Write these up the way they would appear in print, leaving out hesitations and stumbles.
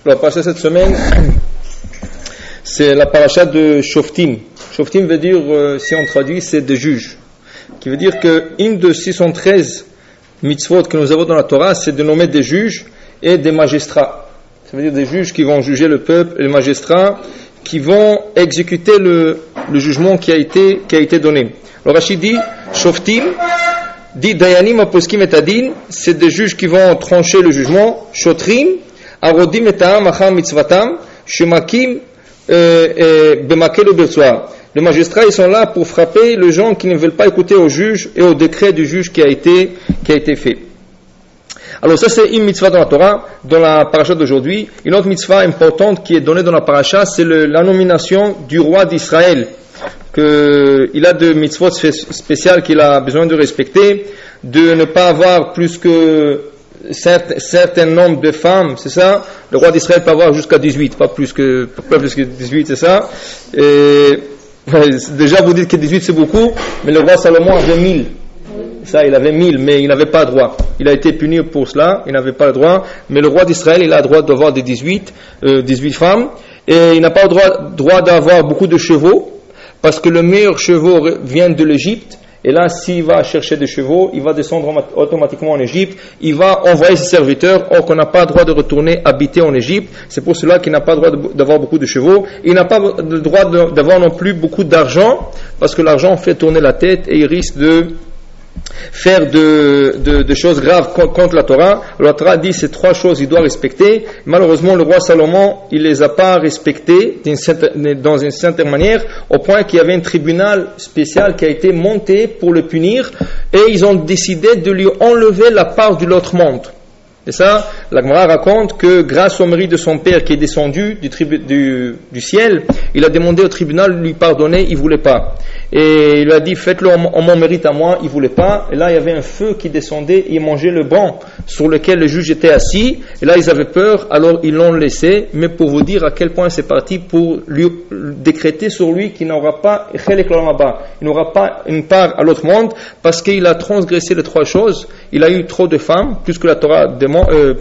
La paracha cette semaine, c'est la paracha de Shoftim. Shoftim veut dire, si on traduit, c'est des juges. Qui veut dire qu'une de 613 mitzvot que nous avons dans la Torah, c'est de nommer des juges et des magistrats. Ça veut dire des juges qui vont juger le peuple et les magistrats qui vont exécuter le jugement qui a été donné. Alors Rachid dit, Shoftim, dit Dayanim aposkim et adin, c'est des juges qui vont trancher le jugement. Shotrim, arodim et ta'am achar mitzvatam, shemakim bemakel ubertsoar. Les magistrats, ils sont là pour frapper les gens qui ne veulent pas écouter au juge et au décret du juge qui a été fait. Alors ça, c'est une mitzvah dans la Torah, dans la paracha d'aujourd'hui. Une autre mitzvah importante qui est donnée dans la paracha, c'est la nomination du roi d'Israël. Il a de mitzvot spéciales qu'il a besoin de respecter, de ne pas avoir plus que certain nombre de femmes, c'est ça. Le roi d'Israël peut avoir jusqu'à 18, pas plus que 18, c'est ça. Et déjà vous dites que 18 c'est beaucoup, mais le roi Salomon avait 1000. Ça, il avait 1000, mais il n'avait pas le droit. Il a été puni pour cela, il n'avait pas le droit. Mais le roi d'Israël, il a le droit d'avoir des 18 femmes. Et il n'a pas le droit d'avoir beaucoup de chevaux, parce que le meilleur chevaux vient de l'Égypte. Et là, s'il va chercher des chevaux, il va descendre automatiquement en Égypte. Il va envoyer ses serviteurs. Or, qu'on n'a pas le droit de retourner habiter en Égypte. C'est pour cela qu'il n'a pas le droit d'avoir beaucoup de chevaux. Il n'a pas le droit d'avoir non plus beaucoup d'argent, parce que l'argent fait tourner la tête et il risque de faire de choses graves contre la Torah. La Torah dit ces 3 choses il doit respecter. Malheureusement, le roi Salomon, il les a pas respectées dans une certaine manière, au point qu'il y avait un tribunal spécial qui a été monté pour le punir, et ils ont décidé de lui enlever la part de l'autre monde. Et ça, la Gemara raconte que grâce au mérite de son père qui est descendu du ciel, il a demandé au tribunal de lui pardonner, il voulait pas. Et il a dit, faites-le en mon mérite à moi, il voulait pas. Et là, il y avait un feu qui descendait, il mangeait le banc sur lequel le juge était assis. Et là, ils avaient peur, alors ils l'ont laissé. Mais pour vous dire à quel point c'est parti pour lui décréter sur lui qu'il n'aura pas, il n'aura pas une part à l'autre monde, parce qu'il a transgressé les 3 choses. Il a eu trop de femmes, plus que la Torah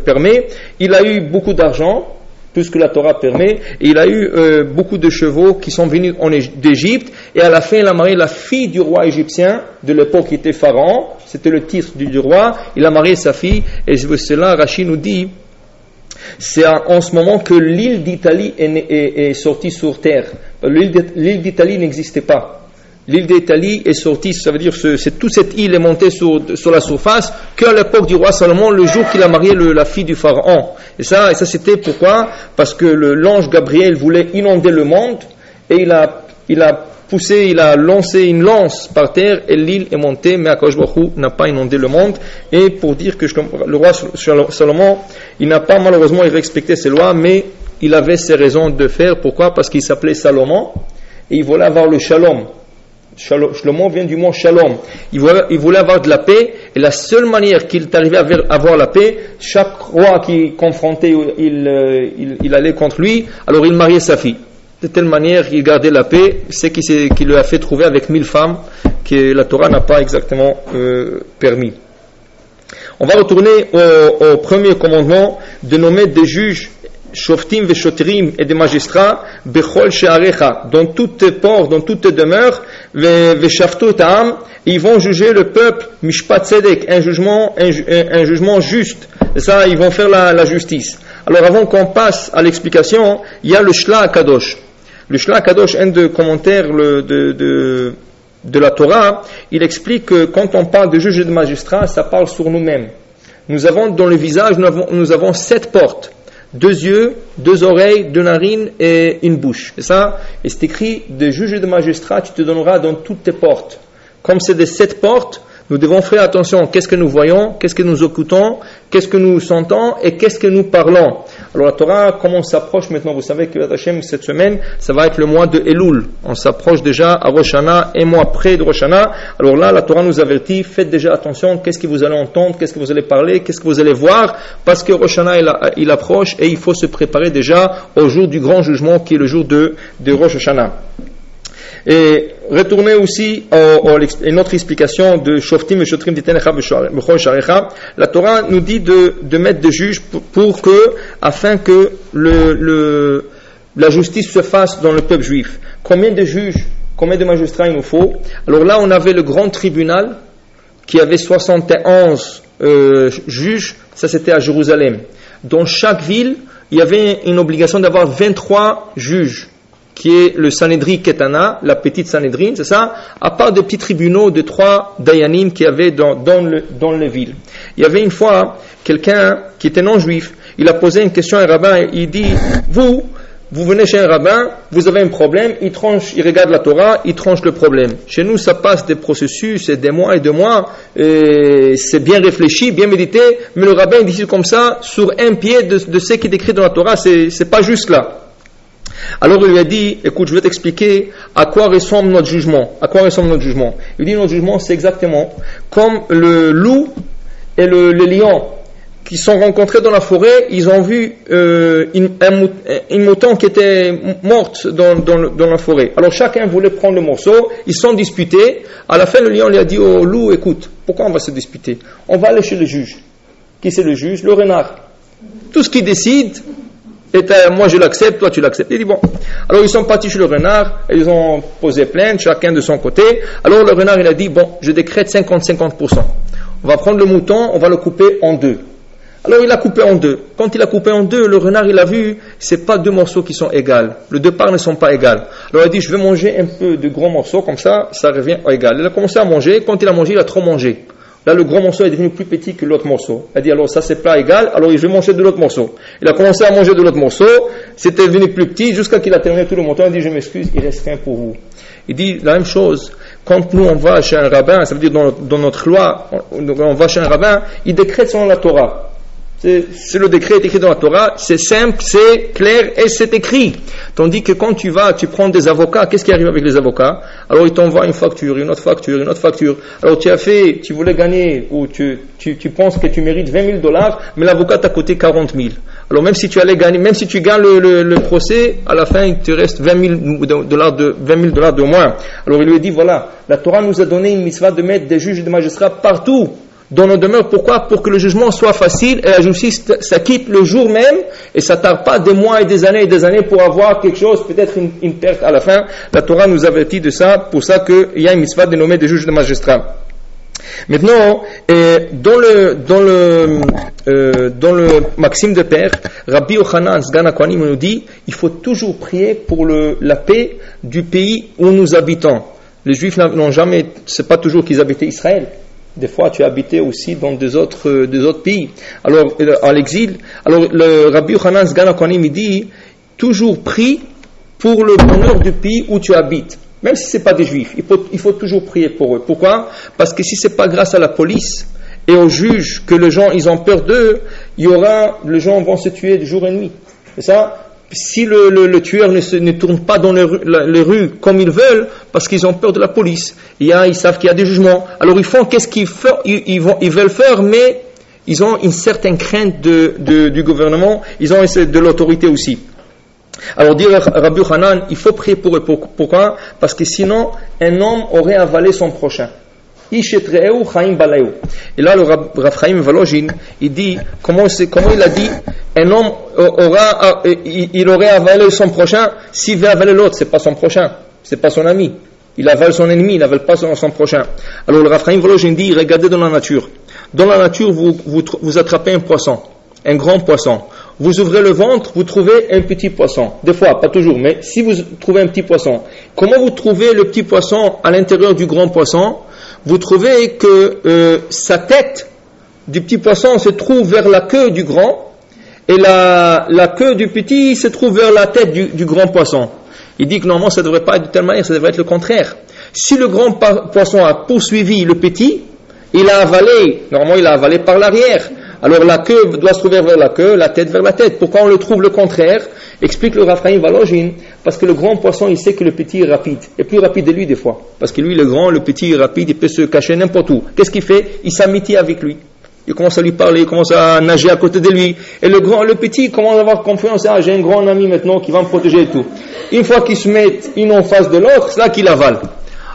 permet. Il a eu beaucoup d'argent, plus que la Torah permet. Et il a eu beaucoup de chevaux qui sont venus d'Égypte. Et à la fin, il a marié la fille du roi égyptien de l'époque qui était pharaon. C'était le titre du roi. Il a marié sa fille. Et c'est cela, Rachid nous dit, c'est en ce moment que l'île d'Italie est sortie sur terre. L'île d'Italie n'existait pas. L'île d'Italie est sortie, ça veut dire que toute cette île est montée sur la surface qu'à l'époque du roi Salomon, le jour qu'il a marié la fille du pharaon. Et ça c'était pourquoi? Parce que l'ange Gabriel voulait inonder le monde, et il a lancé une lance par terre, et l'île est montée, mais Akadosh Baruch Hu n'a pas inondé le monde. Et pour dire que le roi Salomon, il n'a pas malheureusement respecté ses lois, mais il avait ses raisons de faire. Pourquoi? Parce qu'il s'appelait Salomon, et il voulait avoir le shalom. Shlomo vient du mot shalom. Il voulait avoir de la paix, et la seule manière qu'il est arrivé à avoir la paix, chaque roi qui confrontait, il allait contre lui, alors il mariait sa fille. De telle manière qu'il gardait la paix, c'est qui lui a fait trouver avec 1000 femmes que la Torah n'a pas exactement permis. On va retourner au premier commandement de nommer des juges Shoftim veshotrim et des magistrats bechol she'arecha, dans toutes tes portes, dans toutes tes demeures, veshaftu ta'am, ils vont juger le peuple mishpat tzedek, un jugement juste. Et ça, ils vont faire la justice. Alors avant qu'on passe à l'explication, il y a le Shla HaKadosh. Le Shla HaKadosh, un des commentaires de la Torah, il explique que quand on parle de juge et de magistrat, ça parle sur nous-mêmes. Nous avons dans le visage, nous avons 7 portes. 2 yeux, 2 oreilles, 2 narines et une bouche. Et ça, et c'est écrit, de juge et de magistrat, tu te donneras dans toutes tes portes. Comme c'est des 7 portes, nous devons faire attention. Qu'est-ce que nous voyons, qu'est-ce que nous écoutons, qu'est-ce que nous sentons et qu'est-ce que nous parlons. Alors la Torah, comme on s'approche maintenant, vous savez que Hachem, cette semaine, ça va être le mois de Elul. On s'approche déjà à Rosh Hashanah, un mois près de Rosh Hashanah. Alors là, la Torah nous avertit, faites déjà attention, qu'est-ce que vous allez entendre, qu'est-ce que vous allez parler, qu'est-ce que vous allez voir, parce que Rosh Hashanah, il approche et il faut se préparer déjà au jour du grand jugement qui est le jour de Rosh Hashanah. Et retournez aussi à une autre explication de Shoftim et Shotrim Titenecha B'chol Sharecha. La Torah nous dit de mettre des juges afin que la justice se fasse dans le peuple juif. Combien de juges, combien de magistrats il nous faut? Alors là, on avait le grand tribunal qui avait 71 juges, ça c'était à Jérusalem. Dans chaque ville, il y avait une obligation d'avoir 23 juges, qui est le Sanhedrin Ketana, la petite Sanhedrin, c'est ça, à part des petits tribunaux de 3 Dayanim qu'il y avait dans les villes. Il y avait une fois quelqu'un qui était non-juif, il a posé une question à un rabbin, il dit, vous venez chez un rabbin, vous avez un problème, il regarde la Torah, il tranche le problème. Chez nous, ça passe des processus, et des mois et des mois, et c'est bien réfléchi, bien médité, mais le rabbin dit comme ça, sur un pied de ce qui est écrit dans la Torah, c'est pas juste là. Alors il lui a dit, écoute, je vais t'expliquer à quoi ressemble notre jugement. À quoi ressemble notre jugement? Il dit, notre jugement, c'est exactement comme le loup et le lion qui sont rencontrés dans la forêt, ils ont vu une mouton qui était morte dans la forêt. Alors chacun voulait prendre le morceau, ils sont disputés. À la fin, le lion lui a dit au loup, écoute, pourquoi on va se disputer? On va aller chez le juge. Qui c'est le juge? Le renard. Tout ce qu'il décide, moi je l'accepte, toi tu l'acceptes. Il dit bon. Alors ils sont partis chez le renard, et ils ont posé plainte, chacun de son côté. Alors le renard il a dit, bon, je décrète 50-50%. On va prendre le mouton, on va le couper en deux. Alors il a coupé en deux. Quand il a coupé en deux, le renard il a vu, c'est pas deux morceaux qui sont égaux. Les deux parts ne sont pas égales. Alors il a dit, je vais manger un peu de gros morceaux, comme ça revient égal. Il a commencé à manger, quand il a mangé, il a trop mangé. Là, le gros morceau est devenu plus petit que l'autre morceau. Il a dit, alors ça c'est pas égal, alors je vais manger de l'autre morceau. Il a commencé à manger de l'autre morceau, c'était devenu plus petit, jusqu'à qu'il a terminé tout le morceau. Il a dit, je m'excuse, il reste rien pour vous. Il dit, la même chose, quand nous on va chez un rabbin, ça veut dire dans notre loi, on va chez un rabbin, il décrète selon la Torah. C'est le décret est écrit dans la Torah, c'est simple, c'est clair et c'est écrit. Tandis que quand tu prends des avocats, qu'est-ce qui arrive avec les avocats? Alors ils t'envoient une facture, une autre facture, une autre facture. Alors tu voulais gagner, ou tu penses que tu mérites $20,000, mais l'avocat t'a coûté 40,000. Alors même si tu allais gagner, même si tu gagnes le procès, à la fin il te reste $20,000 de moins. Alors il lui dit, voilà, la Torah nous a donné une mitzvah de mettre des juges et des magistrats partout dans nos demeures. Pourquoi? Pour que le jugement soit facile et la justice s'acquitte le jour même et ça tarde pas des mois et des années pour avoir quelque chose, peut-être une perte à la fin. La Torah nous avertit de ça, pour ça qu'il y a une mitzvah de nommer des juges et des magistrats. Maintenant, dans le Maxime de Père, Rabbi Yochanan Sgan HaKohanim nous dit, il faut toujours prier pour la paix du pays où nous habitons. Les Juifs n'ont jamais, c'est pas toujours qu'ils habitaient Israël. Des fois, tu habitais aussi dans des autres pays. Alors, à l'exil, alors le Rabbi Yochanan Sgan HaKohanim dit, toujours prie pour le bonheur du pays où tu habites. Même si c'est pas des Juifs, il faut toujours prier pour eux. Pourquoi? Parce que si c'est pas grâce à la police et aux juges que les gens ils ont peur d'eux, les gens vont se tuer de jour et nuit. C'est ça? Si le tueur ne tourne pas dans les rues comme ils veulent, parce qu'ils ont peur de la police, ils savent qu'il y a des jugements. Alors ils font qu'est-ce qu'ils font, ils veulent faire, mais ils ont une certaine crainte du gouvernement, ils ont de l'autorité aussi. Alors dire Rabbi Yochanan, il faut prier pour eux. Pourquoi? Parce que sinon, un homme aurait avalé son prochain. Et là, le Rav Chaim Volozhin, il dit, comment il a dit, un homme il aurait avalé son prochain, s'il veut avaler l'autre, c'est pas son prochain, c'est pas son ami. Il avale son ennemi, il n'avale pas son prochain. Alors le Rav Chaim Volozhin dit, regardez dans la nature. Dans la nature, vous attrapez un poisson, un grand poisson. Vous ouvrez le ventre, vous trouvez un petit poisson. Des fois, pas toujours, mais si vous trouvez un petit poisson, comment vous trouvez le petit poisson à l'intérieur du grand poisson? Vous trouvez que sa tête du petit poisson se trouve vers la queue du grand, et la queue du petit se trouve vers la tête du grand poisson. Il dit que normalement ça ne devrait pas être de telle manière, ça devrait être le contraire. Si le grand poisson a poursuivi le petit, il a avalé par l'arrière. Alors la queue doit se trouver vers la queue, la tête vers la tête. Pourquoi on le trouve le contraire? Explique le Rav Chaim Volozhin, parce que le grand poisson il sait que le petit est rapide, et plus rapide de lui des fois, parce que lui le grand, le petit est rapide, il peut se cacher n'importe où. Qu'est-ce qu'il fait? Il s'amitie avec lui. Il commence à lui parler, il commence à nager à côté de lui. Et le petit commence à avoir confiance. Ah, j'ai un grand ami maintenant qui va me protéger et tout. Une fois qu'ils se mettent une en face de l'autre, c'est là qu'il avale.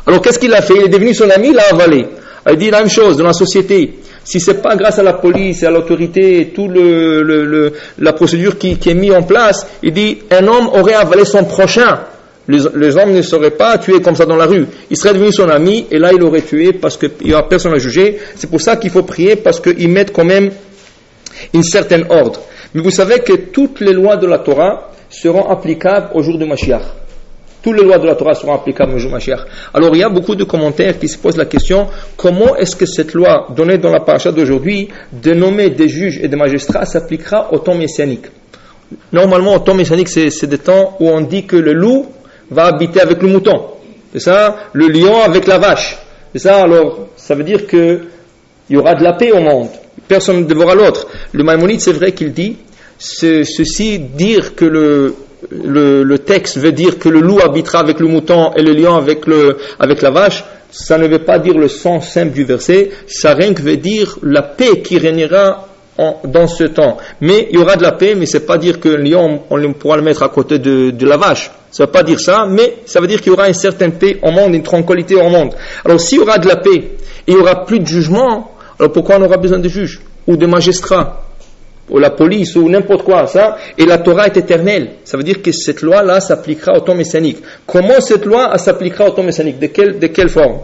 Alors qu'est-ce qu'il a fait? Il est devenu son ami, il l'a avalé. Il dit la même chose dans la société. Si c'est pas grâce à la police et à l'autorité, toute la procédure qui est mise en place, il dit un homme aurait avalé son prochain. Les hommes ne seraient pas tués comme ça dans la rue. Il serait devenu son ami et là il aurait tué parce qu'il n'y aura personne à juger. C'est pour ça qu'il faut prier parce qu'ils mettent quand même une certaine ordre. Mais vous savez que toutes les lois de la Torah seront applicables au jour de Mashiach. Toutes les lois de la Torah seront applicables au jour de Mashiach. Alors il y a beaucoup de commentaires qui se posent la question, comment est-ce que cette loi donnée dans la paracha d'aujourd'hui de nommer des juges et des magistrats s'appliquera au temps messianique? Normalement au temps messianique c'est des temps où on dit que le loup va habiter avec le mouton. C'est ça? Le lion avec la vache. C'est ça? Alors, ça veut dire que il y aura de la paix au monde. Personne ne dévorera l'autre. Le Maïmonide, c'est vrai qu'il dit, ceci, dire que le texte veut dire que le loup habitera avec le mouton et le lion avec la vache, ça ne veut pas dire le sens simple du verset, ça rien que veut dire la paix qui régnera dans ce temps. Mais il y aura de la paix, mais c'est pas dire que le lion, on pourra le mettre à côté de la vache. Ça ne veut pas dire ça, mais ça veut dire qu'il y aura une certaine paix au monde, une tranquillité au monde. Alors s'il y aura de la paix et il n'y aura plus de jugement, alors pourquoi on aura besoin de juges ou de magistrats ou la police ou n'importe quoi ça? Et la Torah est éternelle. Ça veut dire que cette loi-là s'appliquera au temps messianique. Comment cette loi s'appliquera au temps messianique? De quelle forme?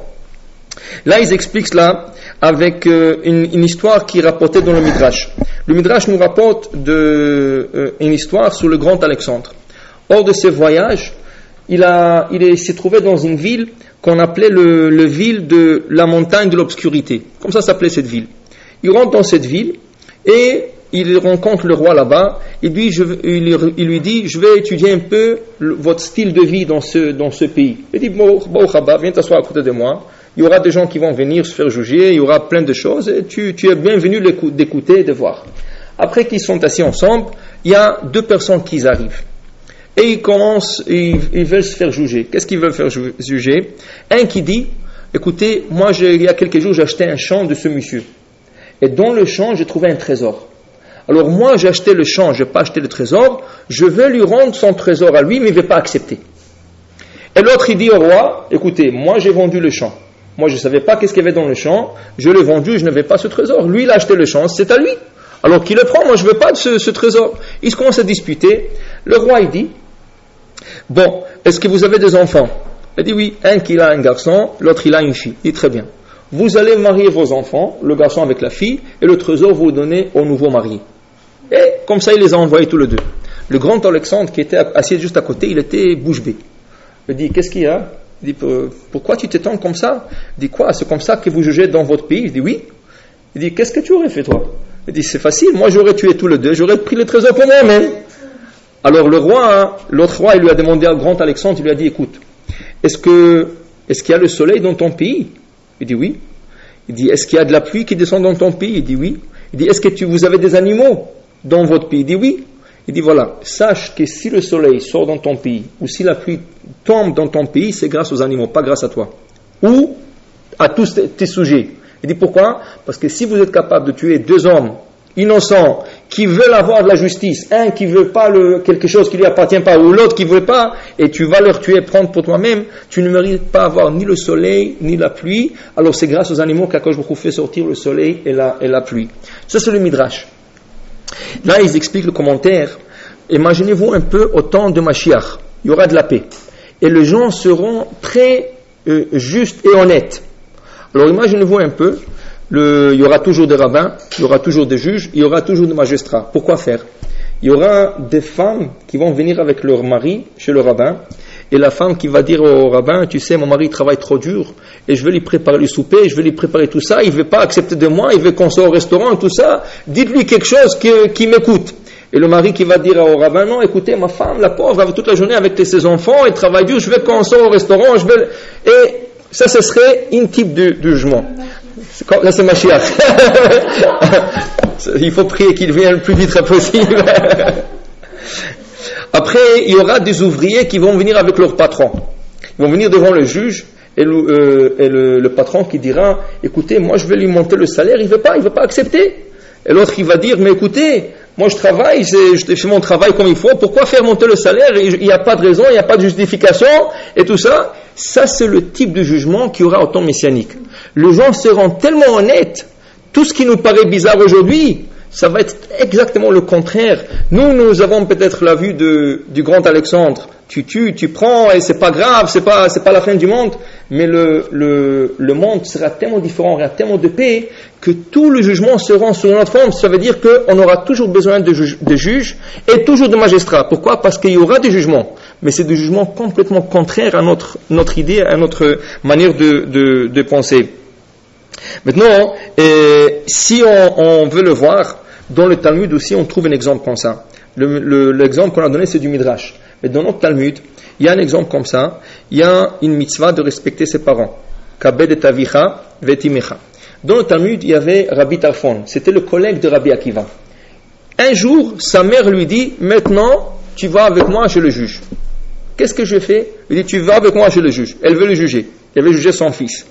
Là, ils expliquent cela avec une histoire qui est rapportée dans le Midrash. Le Midrash nous rapporte une histoire sur le grand Alexandre. Hors de ce voyage, il s'est trouvé dans une ville qu'on appelait le ville de la montagne de l'obscurité. Comme ça s'appelait cette ville. Il rentre dans cette ville et il rencontre le roi là-bas. Il lui dit, je vais étudier un peu votre style de vie dans ce pays. Il dit, viens t'asseoir à côté de moi. Il y aura des gens qui vont venir se faire juger, il y aura plein de choses, et tu es bienvenu d'écouter et de voir. Après qu'ils sont assis ensemble, il y a deux personnes qui arrivent. Et ils veulent se faire juger. Qu'est-ce qu'ils veulent faire juger? Un qui dit, écoutez, moi il y a quelques jours j'ai acheté un champ de ce monsieur. Et dans le champ j'ai trouvé un trésor. Alors moi j'ai acheté le champ, je n'ai pas acheté le trésor, je veux lui rendre son trésor à lui, mais il ne veut pas accepter. Et l'autre il dit au roi, écoutez, moi j'ai vendu le champ. Moi je ne savais pas qu'est-ce qu'il y avait dans le champ, je l'ai vendu, je n'avais pas ce trésor. Lui il a acheté le champ, c'est à lui. Alors qu'il le prend, moi je ne veux pas de ce trésor. Ils se commencent à disputer. Le roi il dit, bon, est-ce que vous avez des enfants? Il dit oui, un qui a un garçon, l'autre il a une fille. Il dit très bien. Vous allez marier vos enfants, le garçon avec la fille, et le trésor vous le donnez au nouveau marié. Et comme ça il les a envoyés tous les deux. Le grand Alexandre qui était assis juste à côté, il était bouche bée. Il dit, qu'est-ce qu'il y a? Il dit, pourquoi tu t'étonnes comme ça? Il dit, quoi? C'est comme ça que vous jugez dans votre pays? Il dit, oui. Il dit, qu'est-ce que tu aurais fait toi? Il dit, c'est facile, moi j'aurais tué tous les deux, j'aurais pris le trésor pour moi-même. Alors l'autre roi, il lui a demandé à grand Alexandre, il lui a dit, écoute, est-ce qu'il y a le soleil dans ton pays? Il dit, oui. Il dit, est-ce qu'il y a de la pluie qui descend dans ton pays? Il dit, oui. Il dit, est-ce que vous avez des animaux dans votre pays? Il dit, oui. Il dit, voilà, sache que si le soleil sort dans ton pays, ou si la pluie tombe dans ton pays, c'est grâce aux animaux, pas grâce à toi. Ou à tous tes sujets. Il dit, pourquoi? Parce que si vous êtes capable de tuer deux hommes innocents, qui veulent avoir de la justice, un qui veut pas quelque chose qui lui appartient pas, ou l'autre qui veut pas, et tu vas leur tuer, prendre pour toi-même, tu ne mérites pas avoir ni le soleil, ni la pluie, alors c'est grâce aux animaux qu'Akadosh Baruch Hu fait sortir le soleil et la pluie. Ça c'est le Midrash. Là, ils expliquent le commentaire. Imaginez-vous un peu au temps de Mashiach. Il y aura de la paix. Et les gens seront très justes et honnêtes. Alors, imaginez-vous un peu. Il y aura toujours des rabbins, il y aura toujours des juges, il y aura toujours des magistrats. Pourquoi faire? Il y aura des femmes qui vont venir avec leur mari chez le rabbin. Et la femme qui va dire au rabbin, tu sais, mon mari travaille trop dur, et je vais lui préparer le souper, je vais lui préparer tout ça, il ne veut pas accepter de moi, il veut qu'on soit au restaurant, tout ça, dites-lui quelque chose qui m'écoute. Et le mari qui va dire au rabbin, non, écoutez, ma femme, la pauvre, elle va toute la journée avec ses enfants, elle travaille dur, je veux qu'on soit au restaurant, et ça, ce serait un type de jugement. Là, c'est Mashiach. Il faut prier qu'il vienne le plus vite possible. Après, il y aura des ouvriers qui vont venir avec leur patron. Ils vont venir devant le juge et le patron qui dira, écoutez, moi je vais lui monter le salaire, il veut pas accepter. Et l'autre qui va dire, mais écoutez, moi je travaille, je fais mon travail comme il faut, pourquoi faire monter le salaire? Il n'y a pas de raison, il n'y a pas de justification, et tout ça. Ça c'est le type de jugement qu'il y aura au temps messianique. Les gens seront tellement honnêtes, tout ce qui nous paraît bizarre aujourd'hui, ça va être exactement le contraire. Nous avons peut-être la vue du grand Alexandre. Tu tues, tu prends, et c'est pas grave, c'est pas la fin du monde. Mais le monde sera tellement différent, il y aura tellement de paix, que tout le jugement sera sous notre forme. Ça veut dire qu'on aura toujours besoin de juges et toujours de magistrats. Pourquoi? Parce qu'il y aura des jugements. Mais c'est des jugements complètement contraires à notre idée, à notre manière de penser. Maintenant, si on veut le voir, dans le Talmud aussi, on trouve un exemple comme ça. L'exemple qu'on a donné, c'est du Midrash. Mais dans notre Talmud, il y a un exemple comme ça. Il y a une mitzvah de respecter ses parents. Kabed et avicha vetimecha. Dans le Talmud, il y avait Rabbi Tarfon. C'était le collègue de Rabbi Akiva. Un jour, sa mère lui dit, maintenant, tu vas avec moi, je le juge. Qu'est-ce que je fais? Il dit, tu vas avec moi, je le juge. Elle veut le juger. Elle veut juger son fils.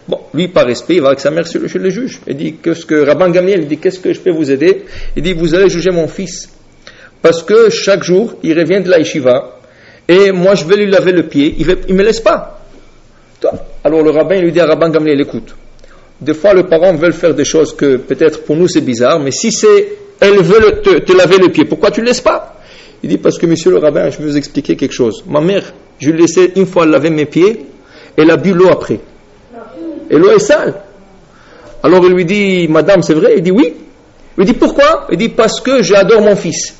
Bon, lui, par respect, il va avec sa mère chez le juge. Il dit, Rabban Gamliel, il dit, qu'est-ce que je peux vous aider? Il dit, vous allez juger mon fils. Parce que chaque jour, il revient de la yeshiva, et moi, je vais lui laver le pied, il me laisse pas. Alors, le rabbin, il lui dit à Rabban Gamliel, écoute, des fois, les parents veulent faire des choses que, peut-être, pour nous, c'est bizarre, mais si elle veut te laver le pied, pourquoi tu ne laisses pas? Il dit, parce que, monsieur le rabbin, je vais vous expliquer quelque chose. Ma mère, je lui laissais une fois laver mes pieds, elle a bu l'eau après. Et l'eau est sale. Alors il lui dit, madame, c'est vrai? Il dit oui. Il dit pourquoi? Il dit parce que j'adore mon fils.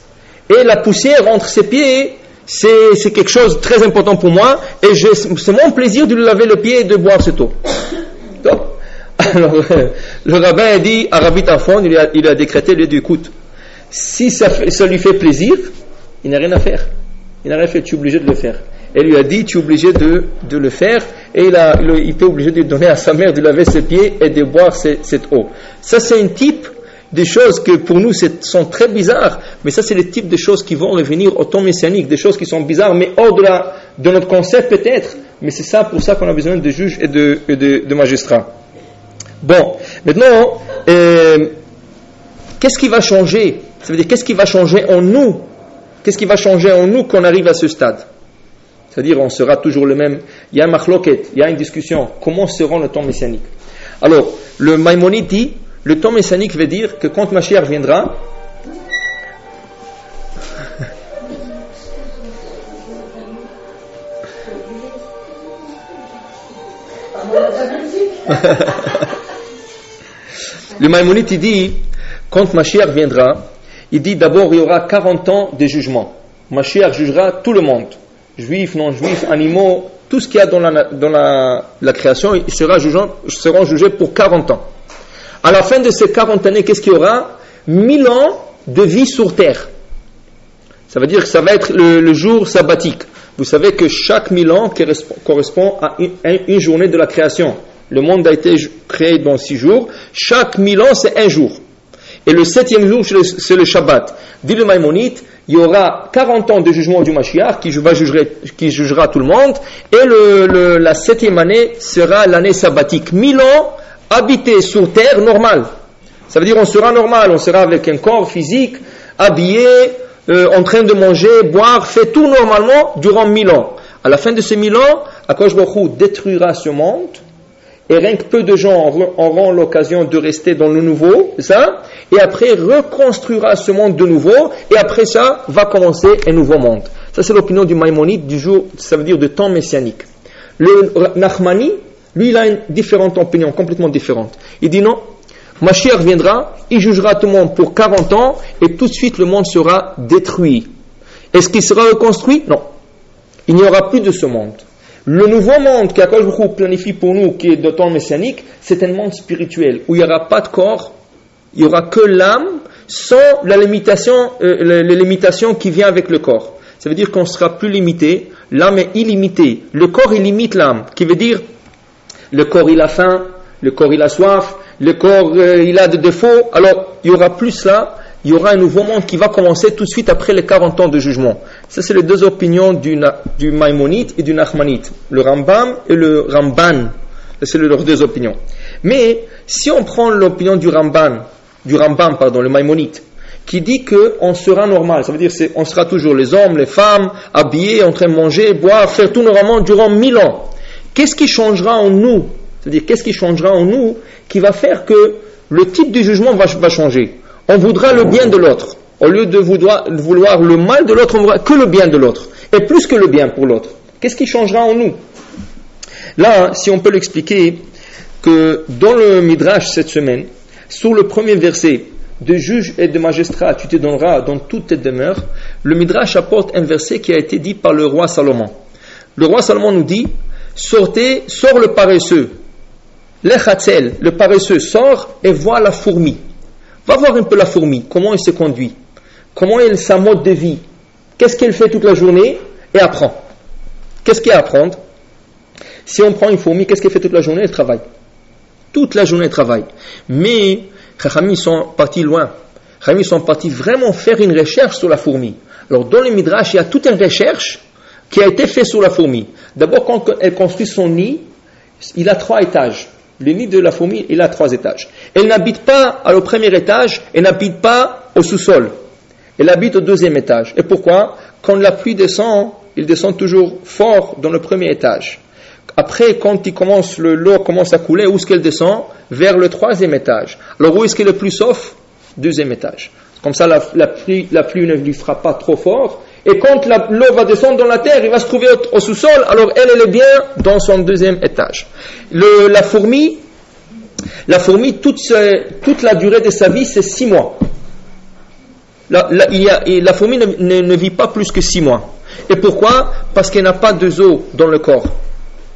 Et la poussière entre ses pieds, c'est quelque chose de très important pour moi. Et c'est mon plaisir de lui laver le pied et de boire cette eau. Donc, alors, le rabbin a dit à Rabbi Tarfon, il a décrété, il a dit, écoute, si ça lui fait plaisir, il n'a rien à faire. Il n'a rien à faire, tu es obligé de le faire. Elle lui a dit, tu es obligé de le faire, et il était obligé de donner à sa mère de laver ses pieds et de boire cette eau. Ça, c'est un type de choses que pour nous sont très bizarres, mais ça, c'est le type de choses qui vont revenir au temps messianique, des choses qui sont bizarres, mais hors de notre concept peut-être, mais c'est ça, pour ça qu'on a besoin de juges et de magistrats. Bon, maintenant, qu'est-ce qui va changer? Ça veut dire, qu'est-ce qui va changer en nous? Qu'est-ce qui va changer en nous qu'on arrive à ce stade? C'est-à-dire, on sera toujours le même. Il y a un machloket, il y a une discussion. Comment sera le temps messianique? Alors, le Maïmonide dit, le temps messianique veut dire que quand Mashiach viendra, le Maïmonide dit, quand Mashiach viendra, il dit d'abord il y aura 40 ans de jugement. Mashiach jugera tout le monde. Juifs, non-juifs, animaux, tout ce qu'il y a dans la création, ils seront jugés pour 40 ans. À la fin de ces 40 années, qu'est-ce qu'il y aura? 1000 ans de vie sur terre. Ça veut dire que ça va être le jour sabbatique. Vous savez que chaque 1000 ans correspond à une journée de la création. Le monde a été créé dans 6 jours. Chaque 1000 ans, c'est un jour. Et le 7e jour, c'est le Shabbat. Dit le Maïmonide, il y aura 40 ans de jugement du Mashiach qui jugera tout le monde. Et la 7e année sera l'année sabbatique. 1000 ans habités sur terre normale. Ça veut dire on sera normal, on sera avec un corps physique, habillé, en train de manger, boire, fait tout normalement durant 1000 ans. À la fin de ces 1000 ans, Akadosh Baruch Hu détruira ce monde. Et rien que peu de gens auront l'occasion de rester dans le nouveau, ça, et après reconstruira ce monde de nouveau, et après ça va commencer un nouveau monde. Ça c'est l'opinion du Maïmonide du jour, ça veut dire de temps messianique. Le Nachmani, lui il a une différente opinion, complètement différente. Il dit non, Mashiach viendra, il jugera tout le monde pour 40 ans, et tout de suite le monde sera détruit. Est-ce qu'il sera reconstruit? Non. Il n'y aura plus de ce monde. Le nouveau monde qu'Akadosh Baruch Hu planifie pour nous, qui est de temps messianique, c'est un monde spirituel, où il n'y aura pas de corps, il n'y aura que l'âme, sans les limitations qui viennent avec le corps. Ça veut dire qu'on ne sera plus limité, l'âme est illimitée. Le corps, il limite l'âme, qui veut dire, le corps, il a faim, le corps, il a soif, le corps, il a des défauts, alors il n'y aura plus cela. il y aura un nouveau monde qui va commencer tout de suite après les 40 ans de jugement. Ça, c'est les deux opinions du Maïmonide et du Nachmanide. Le Rambam et le Ramban. Ça, c'est leurs deux opinions. Mais, si on prend l'opinion du Rambam, le Maïmonide, qui dit qu'on sera normal, ça veut dire on sera toujours les hommes, les femmes, habillés, en train de manger, boire, faire tout normalement durant 1000 ans. Qu'est-ce qui changera en nous? C'est-à-dire, qu'est-ce qui changera en nous qui va faire que le type du jugement va changer? On voudra le bien de l'autre. Au lieu de vouloir le mal de l'autre, on voudra que le bien de l'autre. Et plus que le bien pour l'autre. Qu'est-ce qui changera en nous? Là, si on peut l'expliquer, que dans le Midrash cette semaine, sur le premier verset, de juge et de magistrat, tu te donneras dans toutes tes demeures, le Midrash apporte un verset qui a été dit par le roi Salomon. Le roi Salomon nous dit, sors le paresseux. L'echatzel, le paresseux, sort et voit la fourmi. Va voir un peu la fourmi, comment elle se conduit, comment est sa mode de vie, qu'est-ce qu'elle fait toute la journée, et apprends. Qu'est-ce qu'il y a à apprendre? Si on prend une fourmi, qu'est-ce qu'elle fait toute la journée? Elle travaille. Toute la journée, elle travaille. Mais, Chachamim sont partis loin. Chachamim sont partis vraiment faire une recherche sur la fourmi. Alors, dans le Midrash, il y a toute une recherche qui a été faite sur la fourmi. D'abord, quand elle construit son nid, il a 3 étages. Le nid de la fourmi, il a 3 étages. Elle n'habite pas au premier étage, elle n'habite pas au sous-sol. Elle habite au 2e étage. Et pourquoi? Quand la pluie descend, il descend toujours fort dans le premier étage. Après, quand l'eau commence à couler, où est-ce qu'elle descend? Vers le 3e étage. Alors, où est-ce qu'elle est le plus sauf? 2e étage. Comme ça, la pluie ne lui fera pas trop fort. Et quand l'eau va descendre dans la terre, il va se trouver au sous-sol, alors elle est bien dans son 2e étage. La fourmi, toute la durée de sa vie, c'est 6 mois. La fourmi ne vit pas plus que 6 mois. Et pourquoi? Parce qu'elle n'a pas d'os dans le corps.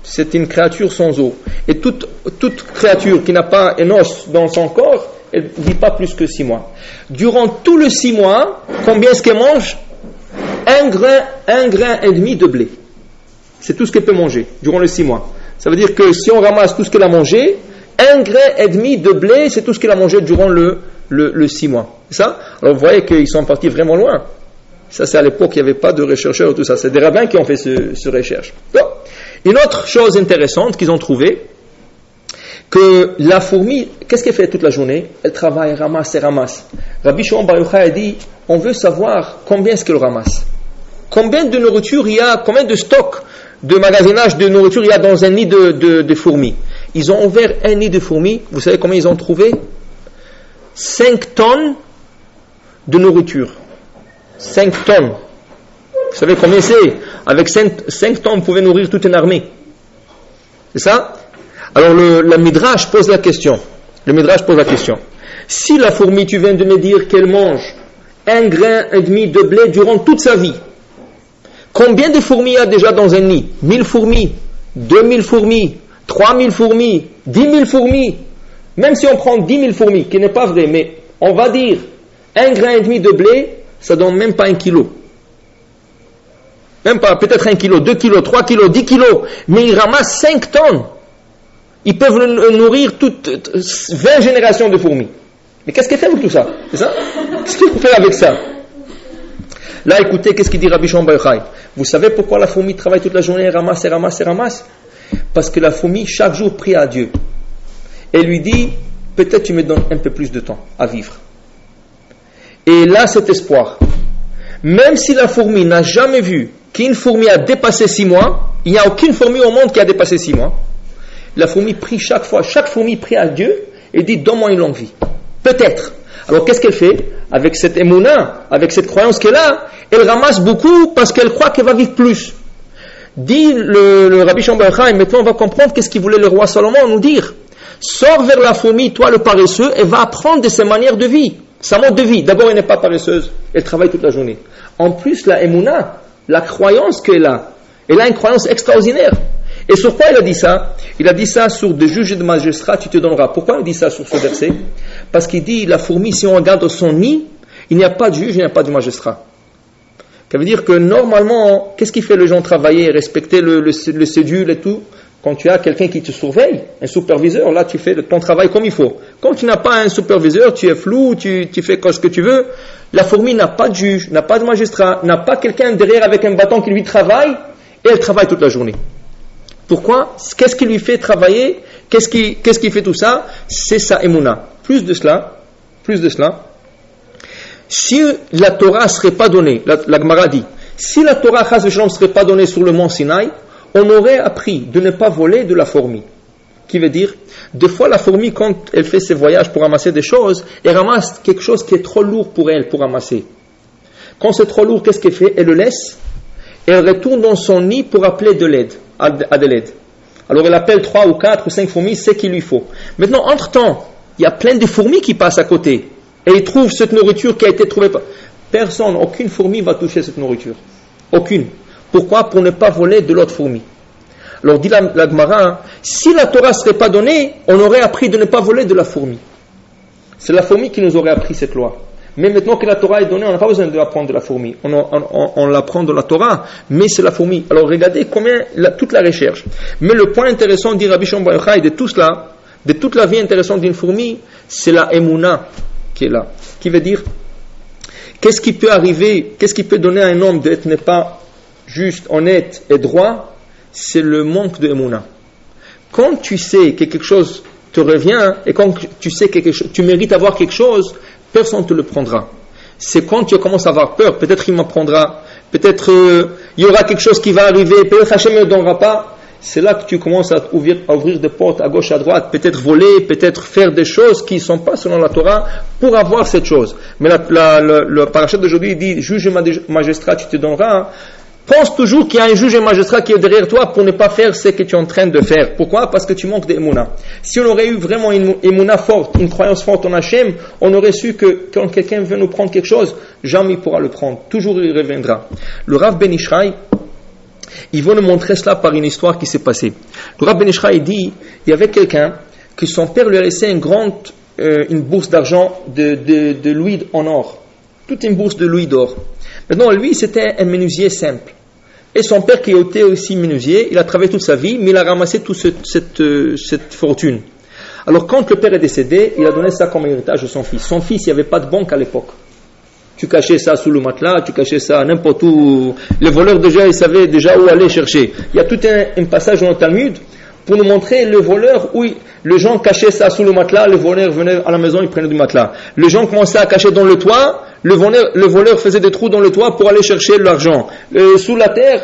C'est une créature sans os. Et toute créature qui n'a pas un os dans son corps, elle ne vit pas plus que 6 mois. Durant tous les 6 mois, combien est-ce qu'elle mange? Un grain et demi de blé. C'est tout ce qu'elle peut manger durant les 6 mois. Ça veut dire que si on ramasse tout ce qu'elle a mangé, un grain et demi de blé, c'est tout ce qu'elle a mangé durant le 6 mois. C'est ça? Alors vous voyez qu'ils sont partis vraiment loin. Ça, c'est à l'époque, il n'y avait pas de chercheurs et tout ça. C'est des rabbins qui ont fait ce recherche. Bon. Une autre chose intéressante qu'ils ont trouvée, que la fourmi, qu'est-ce qu'elle fait toute la journée? Elle travaille, elle ramasse, elle ramasse. Rabbi Shimon Bar Yochai a dit, on veut savoir combien est-ce qu'elle ramasse. Combien de nourriture il y a, combien de stock de magasinage de nourriture il y a dans un nid de fourmis. Ils ont ouvert un nid de fourmis, vous savez combien ils ont trouvé? 5 tonnes de nourriture. 5 tonnes. Vous savez combien c'est? Avec 5 tonnes, vous pouvez nourrir toute une armée. C'est ça? Alors le Midrash pose la question. Si la fourmi, tu viens de me dire qu'elle mange 1 grain et demi de blé durant toute sa vie, combien de fourmis il y a déjà dans un nid? 1000 fourmis, 2000 fourmis, 3000 fourmis, 10 000 fourmis. Même si on prend 10 000 fourmis, qui n'est pas vrai, mais on va dire 1 grain et demi de blé, ça donne même pas 1 kilo. Même pas, peut-être 1 kilo, 2 kilos, 3 kilos, 10 kilos. Mais ils ramassent 5 tonnes. Ils peuvent nourrir toutes 20 générations de fourmis. Mais qu'est-ce qu'elle fait avec tout ça? C'est ça? Qu'est-ce qu'il faut faire avec ça? Là, écoutez, qu'est-ce qu'il dit Rabbi Shimon Bar Yochai? Vous savez pourquoi la fourmi travaille toute la journée, elle ramasse? Parce que la fourmi, chaque jour, prie à Dieu. Et lui dit, peut-être tu me donnes un peu plus de temps à vivre. Et là, cet espoir. Même si la fourmi n'a jamais vu qu'une fourmi a dépassé 6 mois, il n'y a aucune fourmi au monde qui a dépassé 6 mois. La fourmi prie chaque fourmi prie à Dieu et dit, donne-moi une longue vie. Peut-être. Alors qu'est-ce qu'elle fait? Avec cette émouna, avec cette croyance qu'elle a, elle ramasse beaucoup parce qu'elle croit qu'elle va vivre plus. Dit le Rabbi Shimon Bar Yochai, maintenant on va comprendre qu'est-ce qu'il voulait le roi Salomon nous dire. Sors vers la fourmi, toi le paresseux, et va apprendre de ses manières de vie, sa mode de vie. D'abord, elle n'est pas paresseuse, elle travaille toute la journée. En plus, la émouna, la croyance qu'elle a, elle a une croyance extraordinaire. Et sur quoi il a dit ça? Il a dit ça sur des juges et de magistrats, tu te donneras. Pourquoi il dit ça sur ce verset? Parce qu'il dit, la fourmi, si on regarde son nid, il n'y a pas de juge, il n'y a pas de magistrat. Ça veut dire que normalement, qu'est-ce qui fait les gens travailler, respecter le cédule et tout? quand tu as quelqu'un qui te surveille, un superviseur, là tu fais ton travail comme il faut. Quand tu n'as pas un superviseur, tu es flou, tu fais ce que tu veux. La fourmi n'a pas de juge, n'a pas de magistrat, n'a pas quelqu'un derrière avec un bâton qui lui travaille, et elle travaille toute la journée. Pourquoi? Qu'est-ce qui lui fait travailler? Qu'est-ce qui fait tout ça? C'est sa émouna. Plus de cela, si la Torah ne serait pas donnée, la Gemara dit, si la Torah ne serait pas donnée sur le mont Sinaï, on aurait appris de ne pas voler de la fourmi. Qui veut dire, des fois la fourmi, quand elle fait ses voyages pour ramasser des choses, elle ramasse quelque chose qui est trop lourd pour elle, pour ramasser. Quand c'est trop lourd, qu'est-ce qu'elle fait? Elle le laisse, et elle retourne dans son nid pour appeler de l'aide, à de l'aide. Alors elle appelle 3 ou 4 ou 5 fourmis, c'est qu'il lui faut. Maintenant, entre-temps, il y a plein de fourmis qui passent à côté, et ils trouvent cette nourriture qui a été trouvée par... Personne, aucune fourmi va toucher cette nourriture. Aucune. Pourquoi? Pour ne pas voler de l'autre fourmi. Alors dit la Gemara, si la Torah ne serait pas donnée, on aurait appris de ne pas voler de la fourmi. C'est la fourmi qui nous aurait appris cette loi. Mais maintenant que la Torah est donnée, on n'a pas besoin d'apprendre de la fourmi. On l'apprend de la Torah, mais c'est la fourmi. Alors regardez combien, toute la recherche. Mais le point intéressant, dit Rabbi Shimon Bar Yochai, de tout cela, de toute la vie intéressante d'une fourmi, c'est la émouna qui est là. Qui veut dire, qu'est-ce qui peut arriver, qu'est-ce qui peut donner à un homme d'être n'est pas juste, honnête et droit? C'est le manque de émouna. Quand tu sais que quelque chose te revient, et quand tu sais que tu mérites d'avoir quelque chose, personne ne te le prendra. C'est quand tu commences à avoir peur, peut-être il m'en prendra, peut-être il y aura quelque chose qui va arriver, peut-être Hachem ne me donnera pas. C'est là que tu commences à ouvrir des portes à gauche, à droite, peut-être voler, peut-être faire des choses qui ne sont pas selon la Torah pour avoir cette chose. Mais le parachat d'aujourd'hui dit, juge et magistrat, tu te donneras. Pense toujours qu'il y a un juge et magistrat qui est derrière toi pour ne pas faire ce que tu es en train de faire. Pourquoi? Parce que tu manques d'émouna. Si on aurait eu vraiment une émouna forte, une croyance forte en Hachem, on aurait su que quand quelqu'un veut nous prendre quelque chose, jamais il pourra le prendre. Toujours il reviendra. Le Rav Ben Ishraï, il veut nous montrer cela par une histoire qui s'est passée. Le Rav Ben Ishraï dit, il y avait quelqu'un que son père lui a laissé une bourse d'argent de louis en or. Toute une bourse de louis d'or. Maintenant, lui, c'était un menuisier simple. Et son père, qui était aussi menuisier, il a travaillé toute sa vie, mais il a ramassé toute cette fortune. Alors, quand le père est décédé, il a donné ça comme héritage à son fils. Son fils, il n'y avait pas de banque à l'époque. Tu cachais ça sous le matelas, tu cachais ça n'importe où. Les voleurs, déjà, ils savaient déjà où aller chercher. Il y a tout un passage dans le Talmud pour nous montrer le voleur, où les gens cachaient ça sous le matelas, les voleurs venaient à la maison, ils prenaient du matelas. Les gens commençaient à cacher dans le toit, le voleur faisait des trous dans le toit pour aller chercher l'argent. Sous la terre,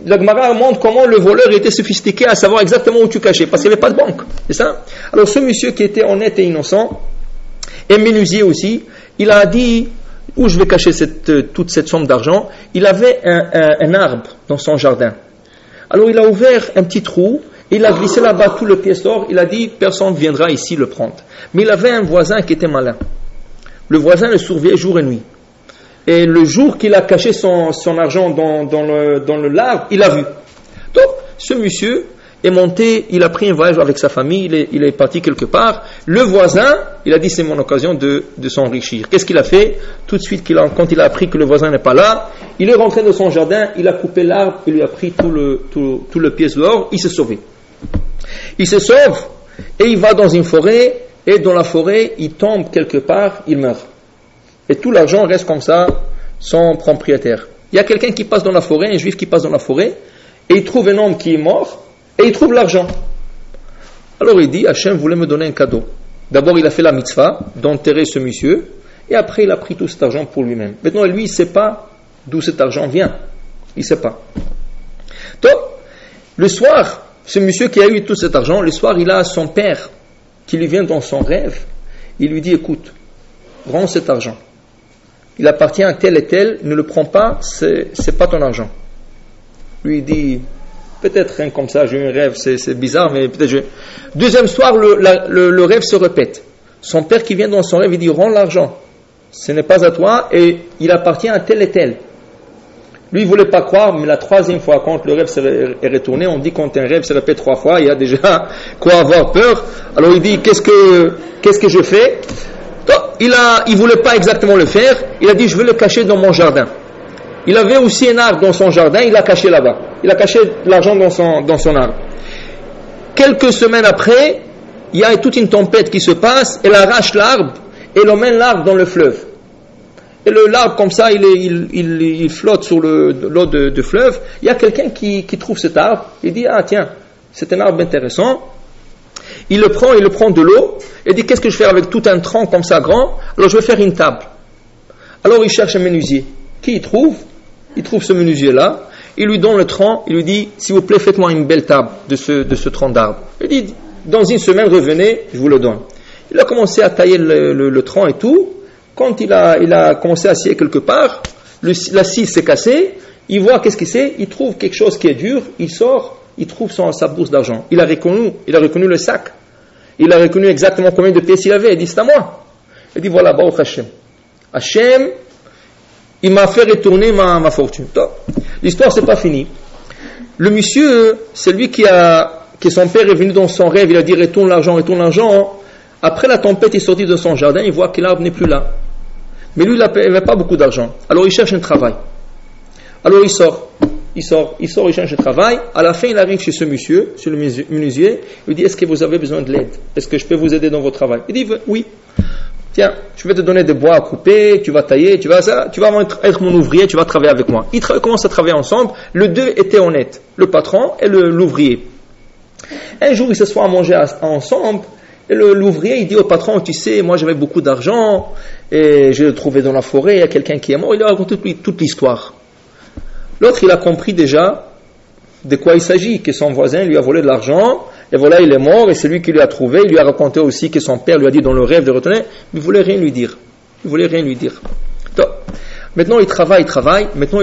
la Gemara montre comment le voleur était sophistiqué à savoir exactement où tu cachais, parce qu'il n'y avait pas de banque. C'est ça? Alors ce monsieur qui était honnête et innocent, et menuisier aussi, il a dit, où je vais cacher toute cette somme d'argent? Il avait un arbre dans son jardin. Alors il a ouvert un petit trou, il a glissé là-bas tout le pièce d'or, il a dit, personne ne viendra ici le prendre. Mais il avait un voisin qui était malin. Le voisin le surveillait jour et nuit. Et le jour qu'il a caché son argent dans le large, il a vu. Donc, ce monsieur est monté, il a pris un voyage avec sa famille, il est parti quelque part. Le voisin, il a dit, c'est mon occasion de s'enrichir. Qu'est-ce qu'il a fait? Tout de suite, quand il a appris que le voisin n'est pas là, il est rentré dans son jardin, il a coupé l'arbre, il lui a pris tout le pièce d'or, il s'est sauvé. Il se sauve, et il va dans une forêt, et dans la forêt, il tombe quelque part, il meurt. Et tout l'argent reste comme ça, sans propriétaire. Il y a quelqu'un qui passe dans la forêt, un juif qui passe dans la forêt, et il trouve un homme qui est mort, et il trouve l'argent. Alors il dit, Hachem voulait me donner un cadeau. D'abord il a fait la mitzvah d'enterrer ce monsieur, et après il a pris tout cet argent pour lui-même. Maintenant lui il ne sait pas d'où cet argent vient. Il ne sait pas. Donc, le soir, ce monsieur qui a eu tout cet argent, le soir il a son père qui lui vient dans son rêve, il lui dit, écoute, rends cet argent. Il appartient à tel et tel, ne le prends pas, c'est pas ton argent. Lui il dit, peut-être rien comme ça, j'ai eu un rêve, c'est bizarre, mais peut-être Deuxième soir, le rêve se répète. Son père qui vient dans son rêve, il dit, rends l'argent. Ce n'est pas à toi, et il appartient à tel et tel. Lui, il ne voulait pas croire, mais la troisième fois, quand le rêve est retourné, on dit quand un rêve se répète 3 fois, il y a déjà quoi avoir peur. Alors il dit, qu'est-ce que je fais? Donc, il voulait pas exactement le faire. Il a dit, je vais le cacher dans mon jardin. Il avait aussi un arbre dans son jardin, il l'a caché là-bas. Il a caché l'argent dans son arbre. quelques semaines après, il y a toute une tempête qui se passe, elle arrache l'arbre, et elle emmène l'arbre dans le fleuve. Et l'arbre, comme ça, il flotte sur l'eau de fleuve. Il y a quelqu'un qui trouve cet arbre, il dit, ah tiens, c'est un arbre intéressant. Il le prend de l'eau, et dit, qu'est-ce que je fais avec tout un tronc comme ça grand? Alors je vais faire une table. Alors il cherche un menuisier. Qui il trouve? Il trouve ce menuisier-là, il lui donne le tronc, il lui dit, s'il vous plaît, faites-moi une belle table de ce tronc d'arbre. Il dit, dans une semaine, revenez, je vous le donne. Il a commencé à tailler le tronc et tout. Quand il a commencé à scier quelque part, la scie s'est cassée, il voit qu'est-ce que c'est, il trouve quelque chose qui est dur, il sort, il trouve sa bourse d'argent. Il a reconnu le sac. Il a reconnu exactement combien de pièces il avait. Il dit, c'est à moi. Il dit, voilà, Baruch Hashem. Hashem, il m'a fait retourner ma fortune. L'histoire, c'est pas fini. Le monsieur, c'est lui que son père est venu dans son rêve, il a dit, retourne l'argent. Après la tempête, il est sorti de son jardin, il voit que l'arbre n'est plus là. Mais lui, il n'avait pas beaucoup d'argent. Alors, il cherche un travail. Alors, il sort, il cherche un travail. À la fin, il arrive chez ce monsieur, sur le menuisier. Il lui dit, est-ce que vous avez besoin de l'aide? Est-ce que je peux vous aider dans votre travail? Il dit, oui. Tiens, je vais te donner des bois à couper, tu vas tailler, tu vas être mon ouvrier, tu vas travailler avec moi. Ils commencent à travailler ensemble. Les deux étaient honnêtes, le patron et l'ouvrier. Un jour, ils se sont à manger ensemble. Et l'ouvrier, il dit au patron, tu sais, moi j'avais beaucoup d'argent, et je l'ai trouvé dans la forêt, il y a quelqu'un qui est mort, il a raconté toute l'histoire. L'autre, il a compris déjà de quoi il s'agit, que son voisin lui a volé de l'argent, et voilà, il est mort, et c'est lui qui lui a trouvé, il lui a raconté aussi que son père lui a dit dans le rêve de retourner, mais il ne voulait rien lui dire. Donc, maintenant, il travaille, maintenant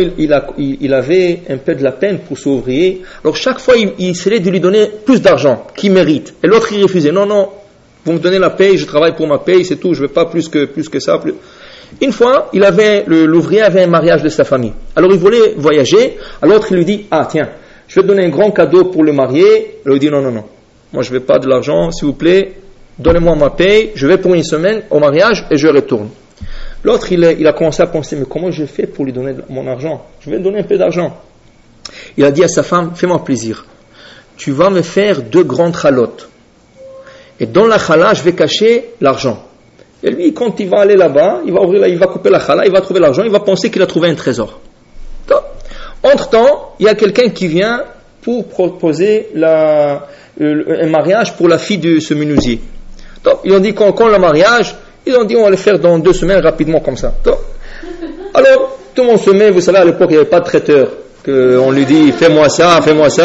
il avait un peu de la peine pour son ouvrier, alors chaque fois, il essayait de lui donner plus d'argent qu'il mérite, et l'autre, il refusait, non, vous me donnez la paye, je travaille pour ma paye, c'est tout, je ne veux pas plus que ça. Une fois, l'ouvrier avait un mariage de sa famille. Alors il voulait voyager, à l'autre il lui dit, ah tiens, je vais te donner un grand cadeau pour le marié. Alors il dit, non, moi je ne veux pas de l'argent, s'il vous plaît, donnez-moi ma paye, je vais pour une semaine au mariage et je retourne. L'autre il a commencé à penser, mais comment je fais pour lui donner mon argent? Je vais lui donner un peu d'argent. Il a dit à sa femme, fais-moi plaisir, tu vas me faire 2 grandes chalotes. Et dans la chala, je vais cacher l'argent. Et lui, quand il va aller là-bas, il va couper la chala, il va trouver l'argent, il va penser qu'il a trouvé un trésor. Entre-temps, il y a quelqu'un qui vient pour proposer un mariage pour la fille de ce menuisier. Donc, ils ont dit quand le mariage, ils ont dit on va le faire dans 2 semaines rapidement comme ça. Donc, alors, tout le monde se met, vous savez, à l'époque, il n'y avait pas de traiteur. On lui dit fais-moi ça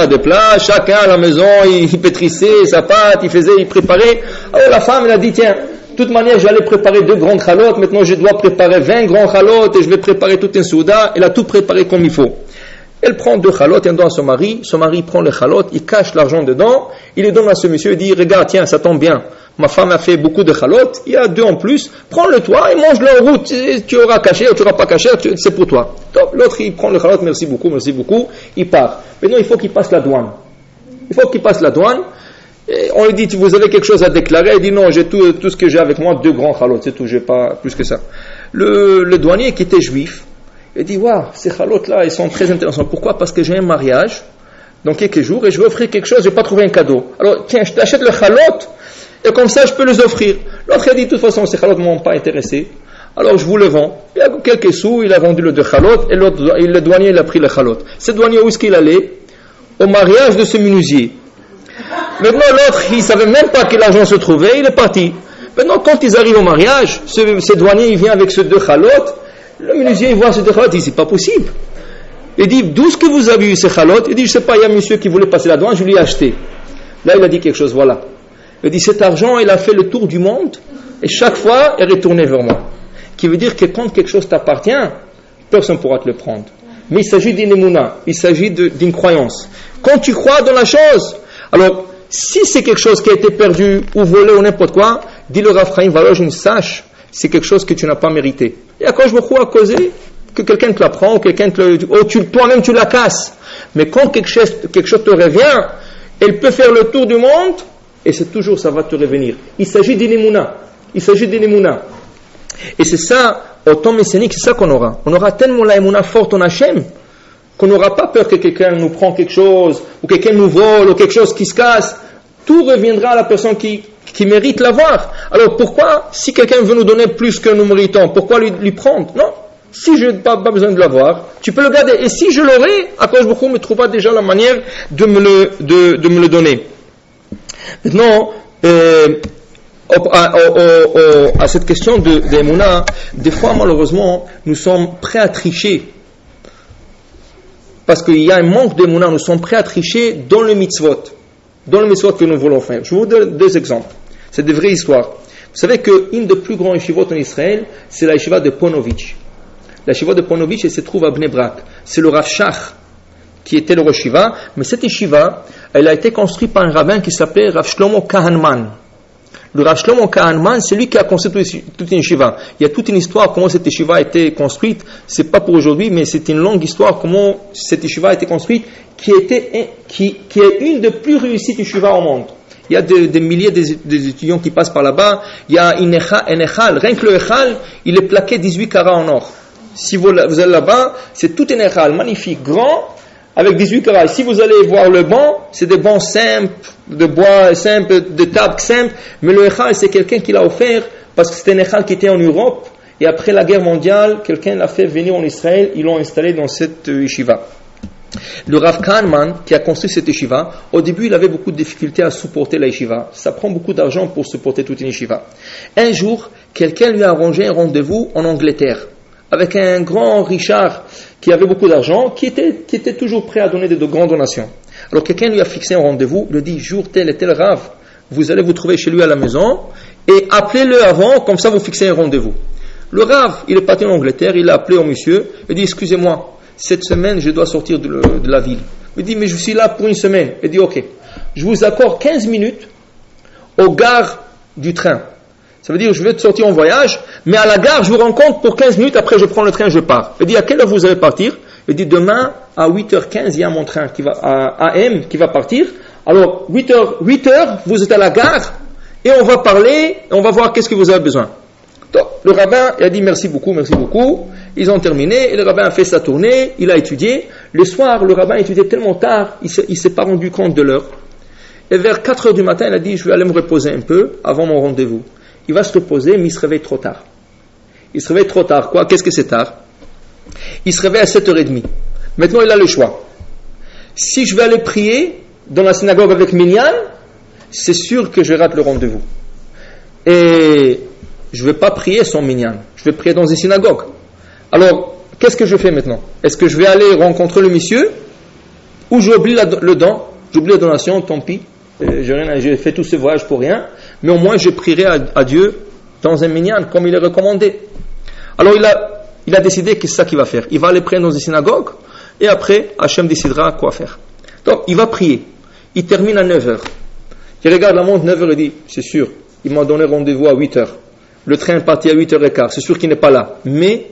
des plats, chacun à la maison il pétrissait sa pâte, il préparait. Alors la femme elle a dit tiens, de toute manière j'allais préparer 2 grandes chalotes, maintenant je dois préparer 20 grandes chalotes et je vais préparer tout un souda. Elle a tout préparé comme il faut. Elle prend 2 chalotes, elle donne à son mari prend les chalotes, il cache l'argent dedans, il les donne à ce monsieur, il dit regarde tiens ça tombe bien, ma femme a fait beaucoup de chalotes, il y a 2 en plus, prends-le toi et mange-le en route, tu auras caché ou tu n'auras pas caché, c'est pour toi. Donc l'autre il prend le chalote, merci beaucoup, il part. Maintenant il faut qu'il passe la douane. Et on lui dit vous avez quelque chose à déclarer, il dit non j'ai tout ce que j'ai avec moi, 2 grands chalotes, c'est tout, j'ai pas plus que ça. Le douanier qui était juif, il dit waouh, ces chalotes là ils sont très intéressants. Pourquoi? Parce que j'ai un mariage dans quelques jours et je vais offrir quelque chose, je vais pas trouver un cadeau. Alors tiens, je t'achète le chalote et comme ça je peux les offrir. L'autre a dit de toute façon ces chalotes ne m'ont pas intéressé, alors je vous le vends. Il y a quelques sous, il a vendu le 2 chalotes et le douanier il a pris le chalote. Ce douanier où est-ce qu'il allait? Au mariage de ce menuisier. Maintenant l'autre il savait même pas que l'argent se trouvait, il est parti. Maintenant quand ils arrivent au mariage, ce douanier il vient avec ce 2 chalotes. Le menuisier, il voit ce 2 chalotes, il dit, c'est pas possible. Il dit, d'où est-ce que vous avez eu ces chalotes? Il dit, je sais pas, il y a un monsieur qui voulait passer la douane, je lui ai acheté. Là, il a dit quelque chose, voilà. Il dit, cet argent, il a fait le tour du monde, et chaque fois, il est retourné vers moi. Qui veut dire que quand quelque chose t'appartient, personne ne pourra te le prendre. Mais il s'agit d'une émouna, il s'agit d'une croyance. Quand tu crois dans la chose, alors, si c'est quelque chose qui a été perdu, ou volé, ou n'importe quoi, dis le Rav Chaim Volozhin, sache, c'est quelque chose que tu n'as pas mérité. Et à quoi je me crois à causer que quelqu'un te la prend, ou toi-même tu la casses. Mais quand quelque chose te revient, elle peut faire le tour du monde, et c'est toujours ça va te revenir. Il s'agit d'une émouna. Et c'est ça, au temps messianique, c'est ça qu'on aura. On aura tellement la émouna forte en Hachem, qu'on n'aura pas peur que quelqu'un nous prend quelque chose, ou quelqu'un nous vole, ou quelque chose qui se casse. tout reviendra à la personne qui mérite l'avoir. Alors pourquoi, si quelqu'un veut nous donner plus que nous méritons, pourquoi lui prendre? Non. Si je n'ai pas besoin de l'avoir, tu peux le garder. Et si je l'aurai, Akadosh Baruch Hu me trouvera déjà la manière de me le donner. Maintenant, à cette question d'Emouna, des fois malheureusement, nous sommes prêts à tricher. Parce qu'il y a un manque d'Emouna, nous sommes prêts à tricher dans le mitzvot. Dans le mitzvot que nous voulons faire. Je vous donne 2 exemples. C'est des vraies histoires. Vous savez qu'une des plus grandes yeshivot en Israël, c'est la yeshiva de Ponovitch. La yeshiva de Ponovitch, elle se trouve à Bnei Brak. C'est le Rav Shach qui était le Rosh Yeshiva. Mais cette yeshiva, elle a été construite par un rabbin qui s'appelait Rav Shlomo Kahanman. Le Rav Shlomo Kahanman, c'est lui qui a construit toute une yeshiva. Il y a toute une histoire comment cette yeshiva a été construite. C'est pas pour aujourd'hui, mais c'est une longue histoire comment cette yeshiva a été construite, qui est une des plus réussies yeshivas au monde. Il y a des milliers d'étudiants qui passent par là-bas. Il y a un echal. Rien que le echal, il est plaqué 18 carats en or. Si vous allez là-bas, c'est tout un echal magnifique, grand, avec 18 carats. Si vous allez voir le banc, c'est des bancs simples, de bois simple, de tables simples. Mais le echal, c'est quelqu'un qui l'a offert parce que c'était un echal qui était en Europe. Et après la guerre mondiale, quelqu'un l'a fait venir en Israël. Ils l'ont installé dans cette yeshiva. Le Rav Kahanman, qui a construit cette yeshiva, au début il avait beaucoup de difficultés à supporter la yeshiva. Ça prend beaucoup d'argent pour supporter toute une yeshiva. Un jour, quelqu'un lui a arrangé un rendez-vous en Angleterre avec un grand Richard qui avait beaucoup d'argent, qui était toujours prêt à donner de grandes donations. Alors quelqu'un lui a fixé un rendez-vous, lui dit jour tel et tel Rav, vous allez vous trouver chez lui à la maison et appelez-le avant, comme ça vous fixez un rendez-vous. Le Rav, il est parti en Angleterre, il a appelé au monsieur, il dit excusez-moi, cette semaine, je dois sortir de la ville. Il dit, mais je suis là pour une semaine. Il dit, ok, je vous accorde 15 minutes aux gares du train. Ça veut dire, je vais sortir en voyage, mais à la gare, je vous rencontre pour 15 minutes, après je prends le train, je pars. Il dit, à quelle heure vous allez partir? Il dit, demain, à 8h15, il y a mon train qui va, à AM, qui va partir. Alors, 8h, vous êtes à la gare, et on va parler, et on va voir qu'est-ce que vous avez besoin. Donc, le rabbin il a dit merci beaucoup. Ils ont terminé, et le rabbin a fait sa tournée, il a étudié. Le soir, le rabbin étudiait tellement tard, il ne s'est pas rendu compte de l'heure. Et vers 4h du matin, il a dit je vais aller me reposer un peu avant mon rendez-vous. Il va se reposer, mais il se réveille trop tard. Il se réveille trop tard. Quoi? Qu'est-ce que c'est tard? Il se réveille à 7h30. Maintenant, il a le choix. Si je vais aller prier dans la synagogue avec Minyan, c'est sûr que je rate le rendez-vous. Et je ne vais pas prier sans minyan. Je vais prier dans une synagogue. Alors, qu'est-ce que je fais maintenant? Est-ce que je vais aller rencontrer le monsieur ou j'oublie le don? J'oublie la donation, tant pis. J'ai fait tout ce voyage pour rien. Mais au moins, je prierai à Dieu dans un minyan, comme il est recommandé. Alors, il a décidé que c'est ça qu'il va faire. Il va aller prier dans une synagogue et après, Hachem décidera quoi faire. Donc, il va prier. Il termine à 9h. Il regarde la montre, 9h, il dit, c'est sûr, il m'a donné rendez-vous à 8h. Le train est parti à 8h15, c'est sûr qu'il n'est pas là. Mais,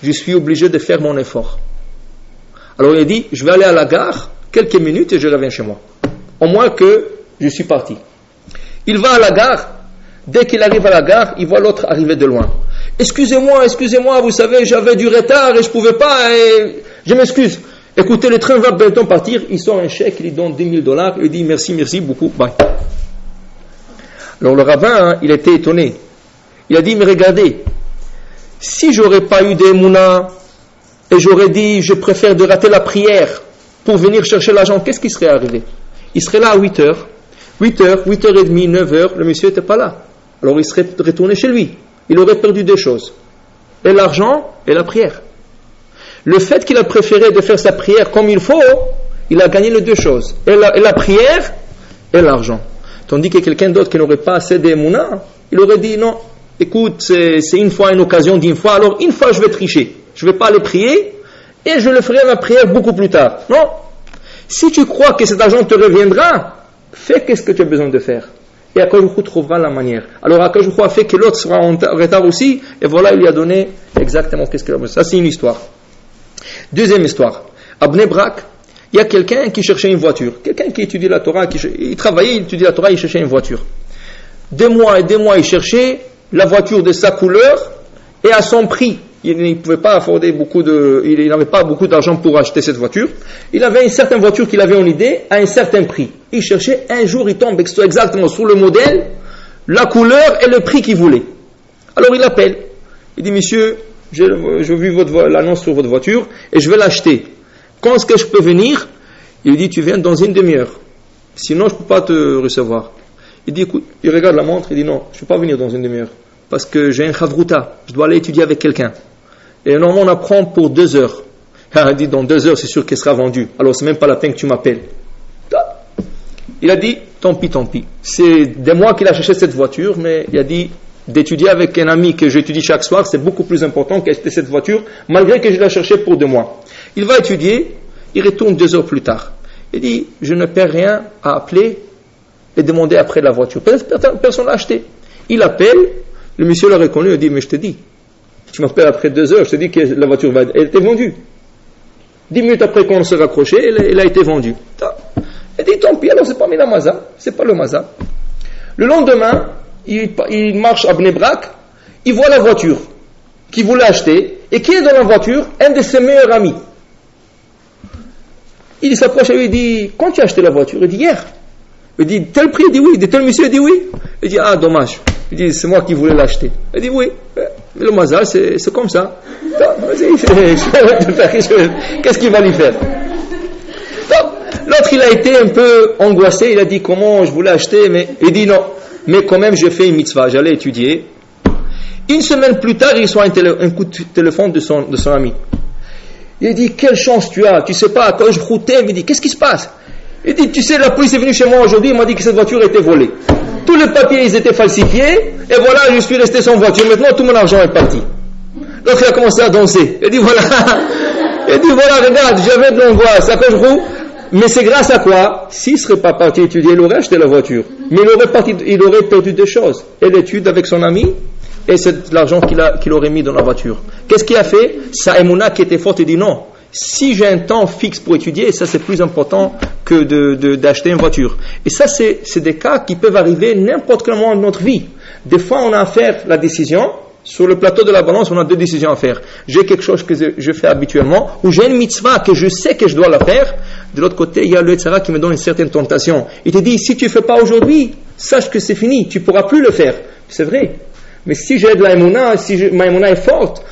je suis obligé de faire mon effort. Alors il a dit, je vais aller à la gare, quelques minutes et je reviens chez moi. Au moins que je suis parti. Il va à la gare, dès qu'il arrive à la gare, il voit l'autre arriver de loin. Excusez-moi, vous savez, j'avais du retard et je ne pouvais pas, et je m'excuse. Écoutez, le train va bientôt partir, il sort un chèque, il lui donne $10,000, il dit merci beaucoup, bye. Alors le rabbin, il était étonné. Il a dit, mais regardez, si j'aurais pas eu d'Emouna et j'aurais dit, je préfère de rater la prière pour venir chercher l'argent, qu'est-ce qui serait arrivé? Il serait là à 8h, 8h30, 9h, le monsieur n'était pas là. Alors il serait retourné chez lui. Il aurait perdu deux choses, et l'argent et la prière. Le fait qu'il a préféré de faire sa prière comme il faut, il a gagné les deux choses, et la prière et l'argent. Tandis que quelqu'un d'autre qui n'aurait pas assez d'Emouna, il aurait dit non, écoute, c'est une fois une occasion d'une fois, alors une fois je vais tricher, je ne vais pas aller prier et je le ferai ma prière beaucoup plus tard. Non, si tu crois que cet argent te reviendra, fais ce que tu as besoin de faire et Akadosh Baruch Hu trouvera la manière. Alors Akadosh Baruch Hu a fait que l'autre sera en retard aussi, et voilà, il lui a donné exactement qu'est-ce qu'il a besoin. Ça c'est une histoire. Deuxième histoire, à Bnei Brak, il y a quelqu'un qui cherchait une voiture, quelqu'un qui étudie la Torah, il travaillait, il étudiait la Torah, il cherchait une voiture. 2 mois, il cherchait la voiture de sa couleur et à son prix. il ne pouvait pas afforder il n'avait pas beaucoup d'argent pour acheter cette voiture. Il avait une certaine voiture qu'il avait en idée à un certain prix. Il cherchait, un jour il tombe exactement sur le modèle, la couleur et le prix qu'il voulait. Alors il appelle, il dit, monsieur, j'ai vu l'annonce sur votre voiture et je vais l'acheter. Quand est-ce que je peux venir? Il lui dit, tu viens dans une demi-heure. Sinon, je ne peux pas te recevoir. Il dit, écoute, il regarde la montre, il dit, non, je ne peux pas venir dans une demi-heure. Parce que j'ai un chavruta, je dois aller étudier avec quelqu'un. Et normalement, on apprend pour 2 heures. Il dit, dans 2 heures, c'est sûr qu'elle sera vendue. Alors, c'est même pas la peine que tu m'appelles. Il a dit, tant pis. C'est des mois qu'il a cherché cette voiture, mais il a dit, d'étudier avec un ami que j'étudie chaque soir, c'est beaucoup plus important qu'acheter cette voiture, malgré que je l'ai cherchée pour 2 mois. Il va étudier, il retourne 2 heures plus tard. Il dit, je ne perds rien à appeler et demander après la voiture. Personne ne l'a acheté. Il appelle, le monsieur l'a reconnu, il dit, mais je te dis, tu m'appelles après 2 heures, je te dis que la voiture elle était vendue. 10 minutes après qu'on s'est raccroché, elle a été vendue. Il dit, tant pis, alors c'est pas la Mazda, c'est pas le Mazda. Le lendemain, il marche à Bnei Brak, il voit la voiture qu'il voulait acheter, et qui est dans la voiture? Un de ses meilleurs amis. Il s'approche à lui, il dit, quand tu as acheté la voiture? Il dit, hier. Il dit, tel prix? Il dit, oui. Il dit, tel monsieur? Il dit, oui. Il dit, ah, dommage. Il dit, c'est moi qui voulais l'acheter. Il dit, oui. Mais le Mazda, c'est comme ça. Vas-y, qu'est-ce qu'il va lui faire? L'autre, il a été un peu angoissé. Il a dit, comment je voulais acheter? Mais il dit, non. Mais quand même, j'ai fait une mitzvah. J'allais étudier. Une semaine plus tard, il reçoit un coup de téléphone de son ami. Il dit, quelle chance tu as, tu sais pas, quand je routais, il me dit, qu'est-ce qui se passe? Il dit, tu sais, la police est venue chez moi aujourd'hui, il m'a dit que cette voiture était volée. Tous les papiers, ils étaient falsifiés, et voilà, je suis resté sans voiture, maintenant tout mon argent est parti. Donc il a commencé à danser. Il dit, voilà, regarde, j'avais de l'angoisse, à quand je roule, mais c'est grâce à quoi? S'il ne serait pas parti étudier, il aurait acheté la voiture. Mais il aurait perdu 2 choses, et l'étude avec son ami, et c'est l'argent qu'il aurait mis dans la voiture. Qu'est-ce qu'il a fait? Sa émouna qui était forte, il dit non, si j'ai un temps fixe pour étudier, ça c'est plus important que d'acheter une voiture. Et ça c'est des cas qui peuvent arriver n'importe quel moment de notre vie. Des fois on a à faire la décision, sur le plateau de la balance on a 2 décisions à faire. J'ai quelque chose que je fais habituellement, ou j'ai une mitzvah que je sais que je dois la faire. De l'autre côté il y a le Yetzirah qui me donne une certaine tentation. Il te dit, si tu ne fais pas aujourd'hui, sache que c'est fini, tu ne pourras plus le faire. C'est vrai. Mais si j'ai de la émouna, ma émouna est forte,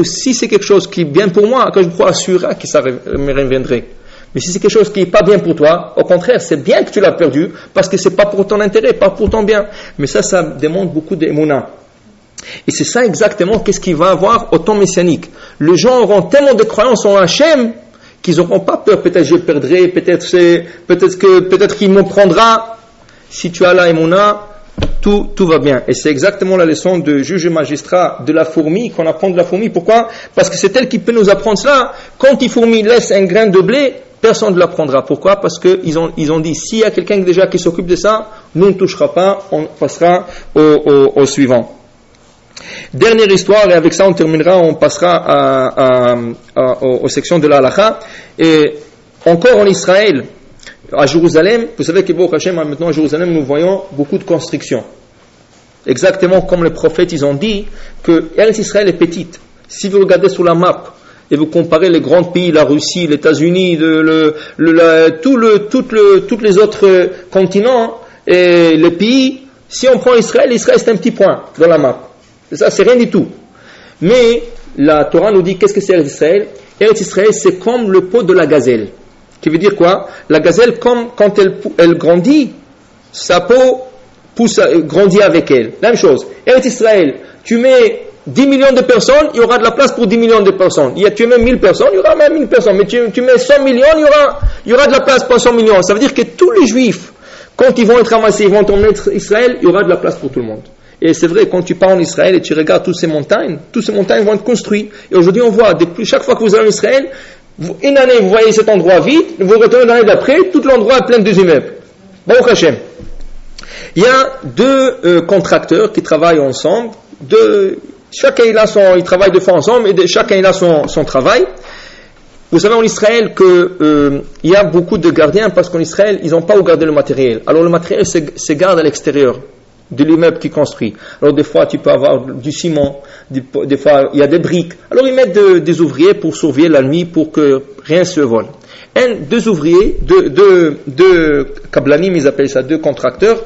si c'est quelque chose qui est bien pour moi, je assurera que ça me reviendrait. Mais si c'est quelque chose qui n'est pas bien pour toi, au contraire, c'est bien que tu l'as perdu, parce que c'est pas pour ton intérêt, pas pour ton bien. Mais ça demande beaucoup d'émouna. Et c'est ça exactement qu'est-ce qu'il va avoir au temps messianique. Les gens auront tellement de croyances en Hachem, qu'ils n'auront pas peur, peut-être je perdrai, peut-être qu'il me prendra. Si tu as la émouna, tout va bien. Et c'est exactement la leçon de juge et magistrat de la fourmi, qu'on apprend de la fourmi. Pourquoi? Parce que c'est elle qui peut nous apprendre cela. Quand une fourmi laisse un grain de blé, personne ne l'apprendra. Pourquoi? Parce qu'ils ont dit, s'il y a quelqu'un déjà qui s'occupe de ça, nous ne touchera pas, on passera au suivant. Dernière histoire, et avec ça on terminera, on passera aux sections de la halakha. Et encore en Israël, à Jérusalem, vous savez que Baruch Hashem, maintenant à Jérusalem, nous voyons beaucoup de constructions. Exactement comme les prophètes, ils ont dit que Eretz Israël est petite. Si vous regardez sur la map et vous comparez les grands pays, la Russie, les États-Unis, tous les autres continents et les pays, si on prend Israël c'est un petit point dans la map. Ça, c'est rien du tout. Mais la Torah nous dit qu'est-ce que c'est Eretz Israël? Eretz Israël, c'est comme le pot de la gazelle. Qui veut dire quoi? La gazelle, quand elle grandit, sa peau grandit avec elle. La même chose. Eretz Israël, tu mets 10 millions de personnes, il y aura de la place pour 10 millions de personnes. Tu mets 1000 personnes, il y aura même 1000 personnes. Mais tu mets 100 millions, il y aura de la place pour 100 millions. Ça veut dire que tous les juifs, quand ils vont être ramassés, ils vont tomber en Israël, il y aura de la place pour tout le monde. Et c'est vrai, quand tu pars en Israël et tu regardes toutes ces montagnes vont être construites. Et aujourd'hui, on voit, chaque fois que vous allez en Israël, une année, vous voyez cet endroit vide, vous retournez l'année d'après, tout l'endroit est plein de immeubles. Baruch Hashem. Il y a 2 contracteurs qui travaillent ensemble. Chacun il travaille 2 fois ensemble et chacun il a son travail. Vous savez en Israël que il y a beaucoup de gardiens parce qu'en Israël ils n'ont pas où garder le matériel. Alors le matériel se garde à l'extérieur. de l'immeuble qu'il construit. Alors des fois tu peux avoir du ciment, des fois il y a des briques. Alors ils mettent des ouvriers pour surveiller la nuit pour que rien se vole. Deux ouvriers, deux kablanim, ils appellent ça, deux contracteurs,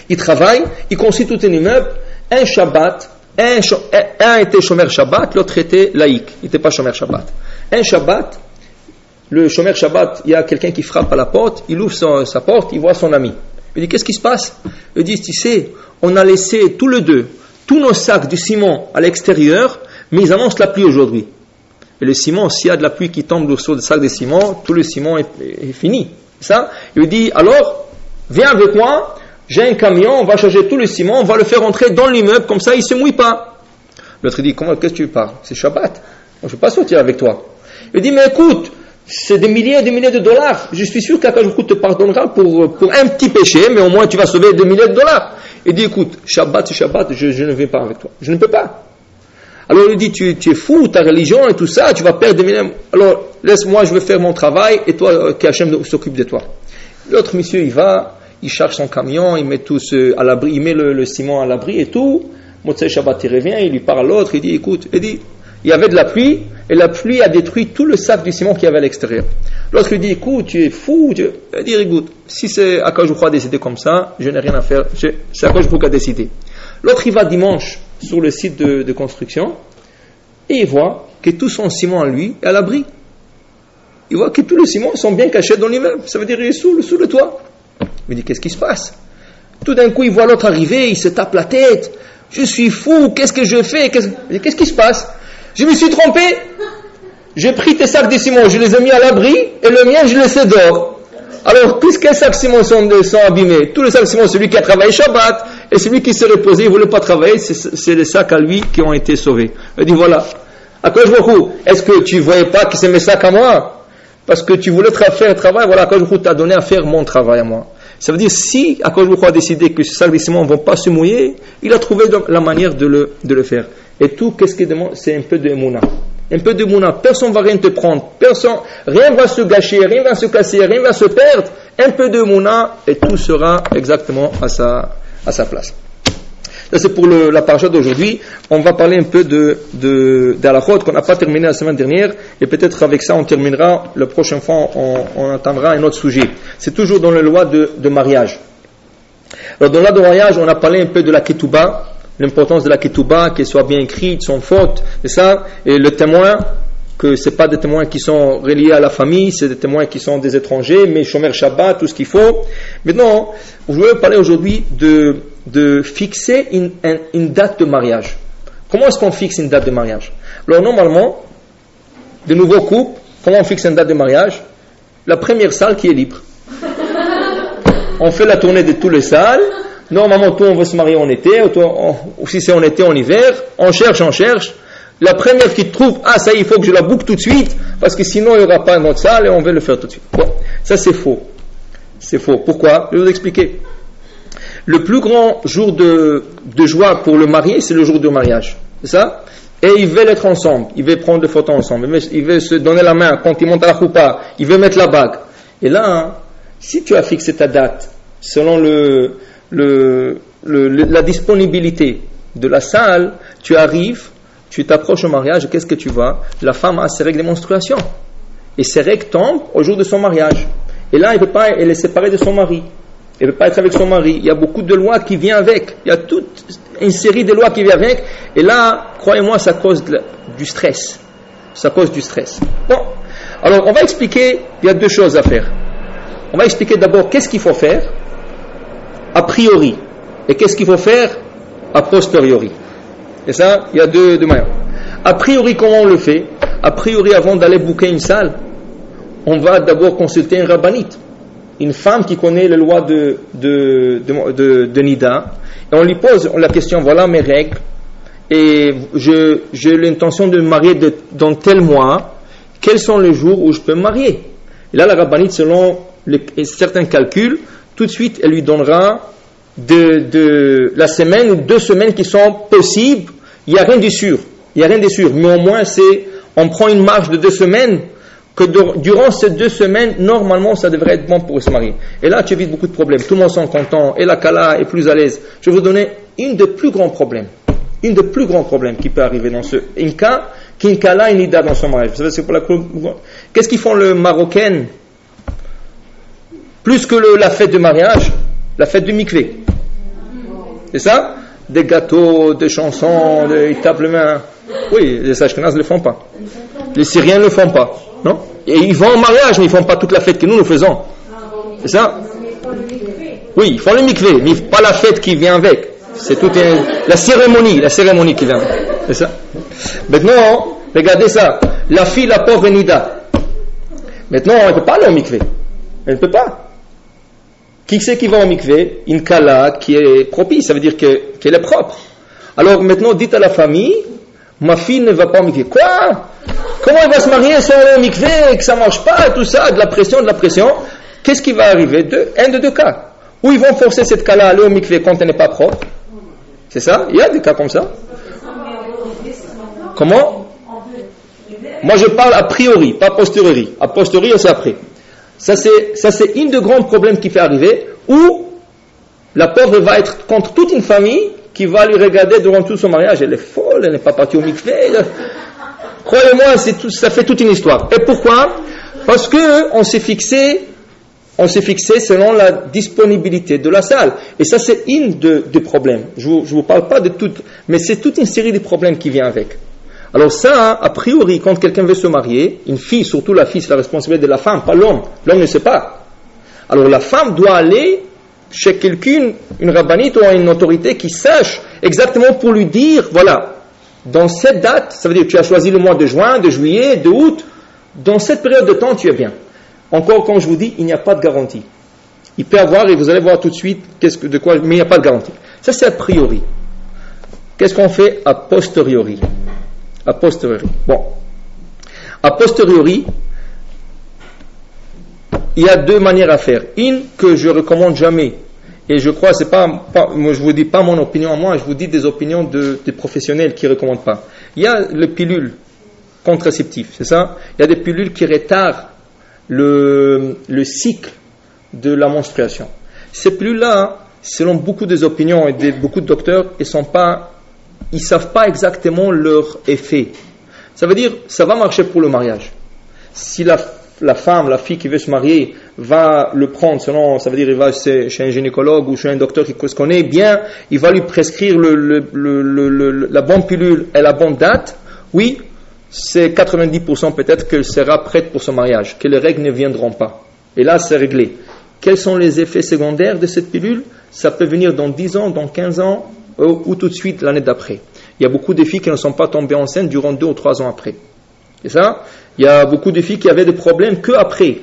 ils travaillent, ils construisent tout un immeuble, un Shabbat, un était Shomer Shabbat, l'autre était laïque, il n'était pas Shomer Shabbat. Un Shabbat, le Shomer Shabbat, il y a quelqu'un qui frappe à la porte, il ouvre sa porte, il voit son ami. Il dit, qu'est-ce qui se passe? Il dit, tu sais, on a laissé tous les deux, tous nos sacs de ciment à l'extérieur, mais ils annoncent la pluie aujourd'hui. Et le ciment, s'il y a de la pluie qui tombe sur le sac de ciment, tout le ciment est fini. Ça, il lui dit, alors, viens avec moi, j'ai un camion, on va charger tout le ciment, on va le faire entrer dans l'immeuble, comme ça il ne se mouille pas. L'autre dit, qu'est-ce que tu parles? C'est Shabbat, je ne vais pas sortir avec toi. Il dit, mais écoute, c'est des milliers et des milliers de dollars. Je suis sûr qu'Akadosh Baruch Hu te pardonnera pour un petit péché, mais au moins tu vas sauver des milliers de dollars. Il dit, écoute, Shabbat, c'est Shabbat, je ne vais pas avec toi. Je ne peux pas. Alors il dit, tu es fou, ta religion et tout ça, tu vas perdre des milliers. Alors laisse-moi, je vais faire mon travail et toi, qu'Hachem s'occupe de toi. L'autre monsieur, il va, il charge son camion, il met tout à l'abri, il met le ciment à l'abri et tout. Motzei Shabbat, il revient, il lui parle à l'autre, il dit, écoute, il y avait de la pluie, et la pluie a détruit tout le sac du ciment qu'il y avait à l'extérieur. L'autre lui dit, écoute, tu es fou. Il dit, écoute, si c'est Akadosh Baruch Hu a décidé comme ça, je n'ai rien à faire, c'est Akadosh Baruch Hu qui a décidé. L'autre, il va dimanche sur le site de construction, et il voit que tout son ciment à lui est à l'abri. Il voit que tous les ciments sont bien cachés dans l'immeuble, ça veut dire qu'il est sous le toit. Il dit, qu'est-ce qui se passe? Tout d'un coup, il voit l'autre arriver, il se tape la tête. Je suis fou, qu'est-ce que je fais? Qu'est-ce qui se passe? Je me suis trompé. J'ai pris tes sacs de ciment, je les ai mis à l'abri, et le mien, je les laissé dehors. Alors, puisque les sacs de ciment sont abîmés, tous les sacs de ciment, celui qui a travaillé Shabbat, et celui qui s'est reposé, il ne voulait pas travailler, c'est les sacs à lui qui ont été sauvés. Il dit, voilà. Akadosh Baruch Hu, est-ce que tu ne voyais pas que c'est mes sacs à moi? Parce que tu voulais faire un travail, voilà, Akadosh Baruch Hu t'a donné à faire mon travail à moi. Ça veut dire, si Akadosh Baruch Hu a décidé que ces sacs de ciment ne vont pas se mouiller, il a trouvé la manière de le faire. Et tout, qu'est-ce qu'il demande? C'est un peu de Emouna. Un peu de Emouna. Personne ne va rien te prendre. Rien ne va se gâcher, rien ne va se casser, rien ne va se perdre. Un peu de Emouna et tout sera exactement à sa place. Ça, c'est pour la paracha d'aujourd'hui. On va parler un peu d'Halachot qu'on n'a pas terminé la semaine dernière. Et peut-être avec ça, on terminera. La prochaine fois, on entendra un autre sujet. C'est toujours dans la loi de mariage. Alors, dans la loi de mariage, on a parlé un peu de la ketouba. L'importance de la ketouba, qu'elle soit bien écrite, sans faute, c'est ça. Et le témoin, que c'est pas des témoins qui sont reliés à la famille, c'est des témoins qui sont des étrangers, mais Shomer Shabbat, tout ce qu'il faut. Maintenant, je voulais parler aujourd'hui de fixer une date de mariage. Comment est-ce qu'on fixe une date de mariage? Alors normalement, de nouveaux couples, comment on fixe une date de mariage? La première salle qui est libre. On fait la tournée de toutes les salles. Normalement, tout on veut se marier en été, ou si c'est en été, en hiver, on cherche. La première qui trouve, ça y est, il faut que je la boucle tout de suite, parce que sinon il n'y aura pas une autre salle et on veut le faire tout de suite. Bon, ça c'est faux. C'est faux. Pourquoi? Je vais vous expliquer. Le plus grand jour de joie pour le marié, c'est le jour du mariage. C'est ça? Et ils veulent être ensemble, ils veulent prendre des photos ensemble, ils veulent se donner la main quand ils montent à la choupa, ils veulent mettre la bague. Et là, si tu as fixé ta date selon la disponibilité de la salle, tu arrives, tu t'approches au mariage, et qu'est-ce que tu vois? La femme a ses règles de menstruation. Et ses règles tombent au jour de son mariage. Et là, elle est séparée de son mari. Elle ne peut pas être avec son mari. Il y a beaucoup de lois qui viennent avec. Il y a toute une série de lois qui viennent avec. Et là, croyez-moi, ça cause du stress. Ça cause du stress. Bon. Alors, on va expliquer, il y a deux choses à faire. On va expliquer d'abord qu'est-ce qu'il faut faire a priori, et qu'est-ce qu'il faut faire a posteriori. Et ça, il y a deux manières. A priori, comment on le fait? A priori, avant d'aller booker une salle, on va d'abord consulter un rabbinite, une femme qui connaît les lois de Nida, et on lui pose la question, voilà mes règles, et j'ai l'intention de me marier dans tel mois, quels sont les jours où je peux me marier? Et là, la rabbinite, selon certains calculs, tout de suite, elle lui donnera de la semaine ou 2 semaines qui sont possibles. Il n'y a rien de sûr. Mais au moins, on prend une marge de 2 semaines que durant ces 2 semaines, normalement, ça devrait être bon pour se marier. Et là, tu évites beaucoup de problèmes. Tout le monde s'en content, et la Kala est plus à l'aise. Je vais vous donner une des plus grands problèmes. Une des plus grands problèmes qui peut arriver dans ce cas, qu'une Kala et Nida dans son mariage. Vous savez, c'est pour qu'est-ce qu'ils font le Marocain plus que la fête de mariage? La fête du mikvé. C'est ça? Des gâteaux, des chansons, des tables mains. Oui, les Ashkénazes ne le font pas. Les Syriens ne le font pas. Non? Et ils vont au mariage, mais ils ne font pas toute la fête que nous faisons. C'est ça? Oui, ils font le mikvé, mais pas la fête qui vient avec. C'est toute la cérémonie qui vient avec. C'est ça? Maintenant, regardez ça. La fille, la pauvre Nida. Maintenant, elle ne peut pas aller au mikvé. Elle ne peut pas. Qui c'est qui va au mikvé? Une Kala qui est propice, ça veut dire qu'elle est propre. Alors maintenant, dites à la famille, ma fille ne va pas au mikvé. Quoi? Comment elle va se marier sans aller au mikvé, que ça ne marche pas, tout ça, de la pression? Qu'est-ce qui va arriver? Un de deux cas. Ou ils vont forcer cette Kala à aller au mikvé quand elle n'est pas propre. C'est ça? Il y a des cas comme ça. Comment? Moi je parle a priori, pas a posteriori. A posteriori, c'est après. Ça c'est une des grands problèmes qui fait arriver, où la pauvre va être contre toute une famille qui va lui regarder durant tout son mariage. Elle est folle, elle n'est pas partie au mikvé. Croyez-moi, ça fait toute une histoire. Et pourquoi? Parce que on s'est fixé selon la disponibilité de la salle. Et ça, c'est une des problèmes. Je vous parle pas de tout, mais c'est toute une série de problèmes qui vient avec. Alors ça, a priori, quand quelqu'un veut se marier, une fille, surtout la fille, c'est la responsabilité de la femme, pas l'homme. L'homme ne sait pas. Alors la femme doit aller chez quelqu'un, une rabbinite ou une autorité qui sache exactement pour lui dire, voilà, dans cette date, ça veut dire que tu as choisi le mois de juin, de juillet, de août, dans cette période de temps, tu es bien. Encore, comme je vous dis, il n'y a pas de garantie. Il peut y avoir, et vous allez voir tout de suite, mais il n'y a pas de garantie. Ça, c'est a priori. Qu'est-ce qu'on fait a posteriori? A posteriori. Bon. A posteriori, il y a 2 manières à faire. Une que je recommande jamais, et je crois, c'est pas moi je vous dis pas mon opinion à moi, je vous dis des opinions des professionnels qui ne recommandent pas. Il y a les pilules contraceptives, c'est ça? Il y a des pilules qui retardent le cycle de la menstruation. Ces pilules-là, selon beaucoup des opinions et beaucoup de docteurs, ils savent pas exactement leur effet. Ça veut dire, ça va marcher pour le mariage. Si la femme, la fille qui veut se marier, va le prendre selon, ça veut dire, il va chez un gynécologue ou chez un docteur qui se connaît bien, il va lui prescrire la bonne pilule et la bonne date, oui, c'est 90% peut-être qu'elle sera prête pour son mariage, que les règles ne viendront pas. Et là, c'est réglé. Quels sont les effets secondaires de cette pilule? Ça peut venir dans 10 ans, dans 15 ans, ou tout de suite l'année d'après. Il y a beaucoup de filles qui ne sont pas tombées enceintes durant 2 ou 3 ans après. C'est ça? Il y a beaucoup de filles qui avaient des problèmes qu'après,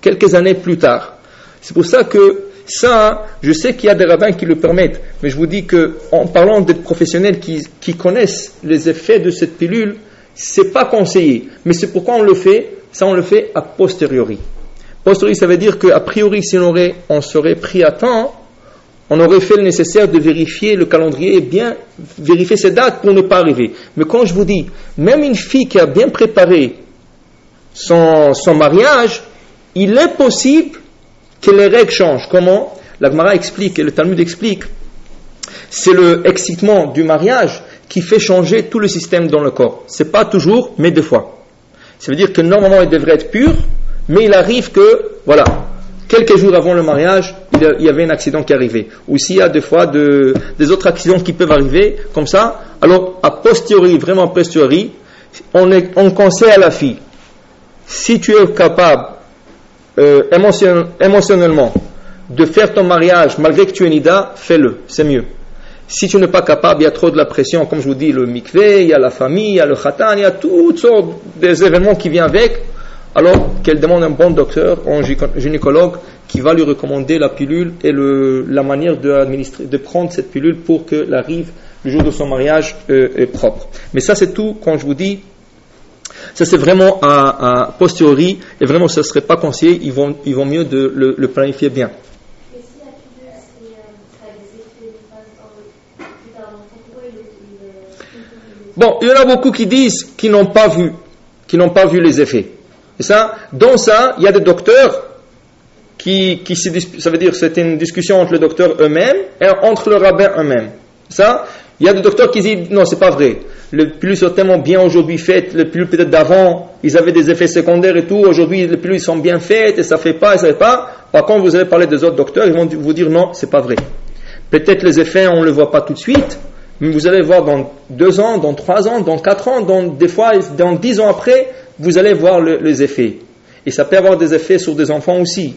quelques années plus tard. C'est pour ça que ça, je sais qu'il y a des rabbins qui le permettent, mais je vous dis que, en parlant des professionnels qui connaissent les effets de cette pilule, c'est pas conseillé. Mais c'est pourquoi on le fait. Ça, on le fait a posteriori. Posteriori, ça veut dire qu'a priori, si on serait pris à temps, on aurait fait le nécessaire de vérifier le calendrier et bien vérifier ces dates pour ne pas arriver. Mais quand je vous dis, même une fille qui a bien préparé son mariage, il est possible que les règles changent. Comment? La Gemara explique et le Talmud explique. C'est le excitement du mariage qui fait changer tout le système dans le corps. C'est pas toujours, mais des fois. Ça veut dire que normalement elle devrait être pure, mais il arrive que, voilà, quelques jours avant le mariage, il y avait un accident qui arrivait. Ou s'il y a des fois des autres accidents qui peuvent arriver, comme ça, alors a posteriori, vraiment a posteriori, on conseille à la fille, si tu es capable émotionnellement de faire ton mariage malgré que tu es nida, fais-le, c'est mieux. Si tu n'es pas capable, il y a trop de la pression, comme je vous dis, le mikvé, il y a la famille, il y a le khatan, il y a toutes sortes des événements qui viennent avec, alors qu'elle demande un bon docteur, un gynécologue, qui va lui recommander la pilule et la manière de prendre cette pilule pour qu'elle arrive le jour de son mariage est propre. Mais ça c'est tout, quand je vous dis, ça c'est vraiment à posteriori, et vraiment ça ne serait pas conseillé, ils vont mieux de le planifier bien. Bon, il y en a beaucoup qui disent qu'ils n'ont pas vu les effets. Et ça, dans ça, il y a des docteurs ça veut dire c'est une discussion entre les docteurs eux-mêmes et entre le rabbin eux-mêmes. Ça, il y a des docteurs qui disent non, c'est pas vrai. Les pilules sont tellement bien aujourd'hui faites, les pilules peut-être d'avant, ils avaient des effets secondaires et tout. Aujourd'hui, les pilules sont bien faites et ça fait pas, et ça fait pas. Par contre, vous allez parler des autres docteurs, ils vont vous dire non, c'est pas vrai. Peut-être les effets, on le voit pas tout de suite, mais vous allez voir dans 2 ans, dans 3 ans, dans 4 ans, des fois, dans 10 ans après, vous allez voir les effets. Et ça peut avoir des effets sur des enfants aussi.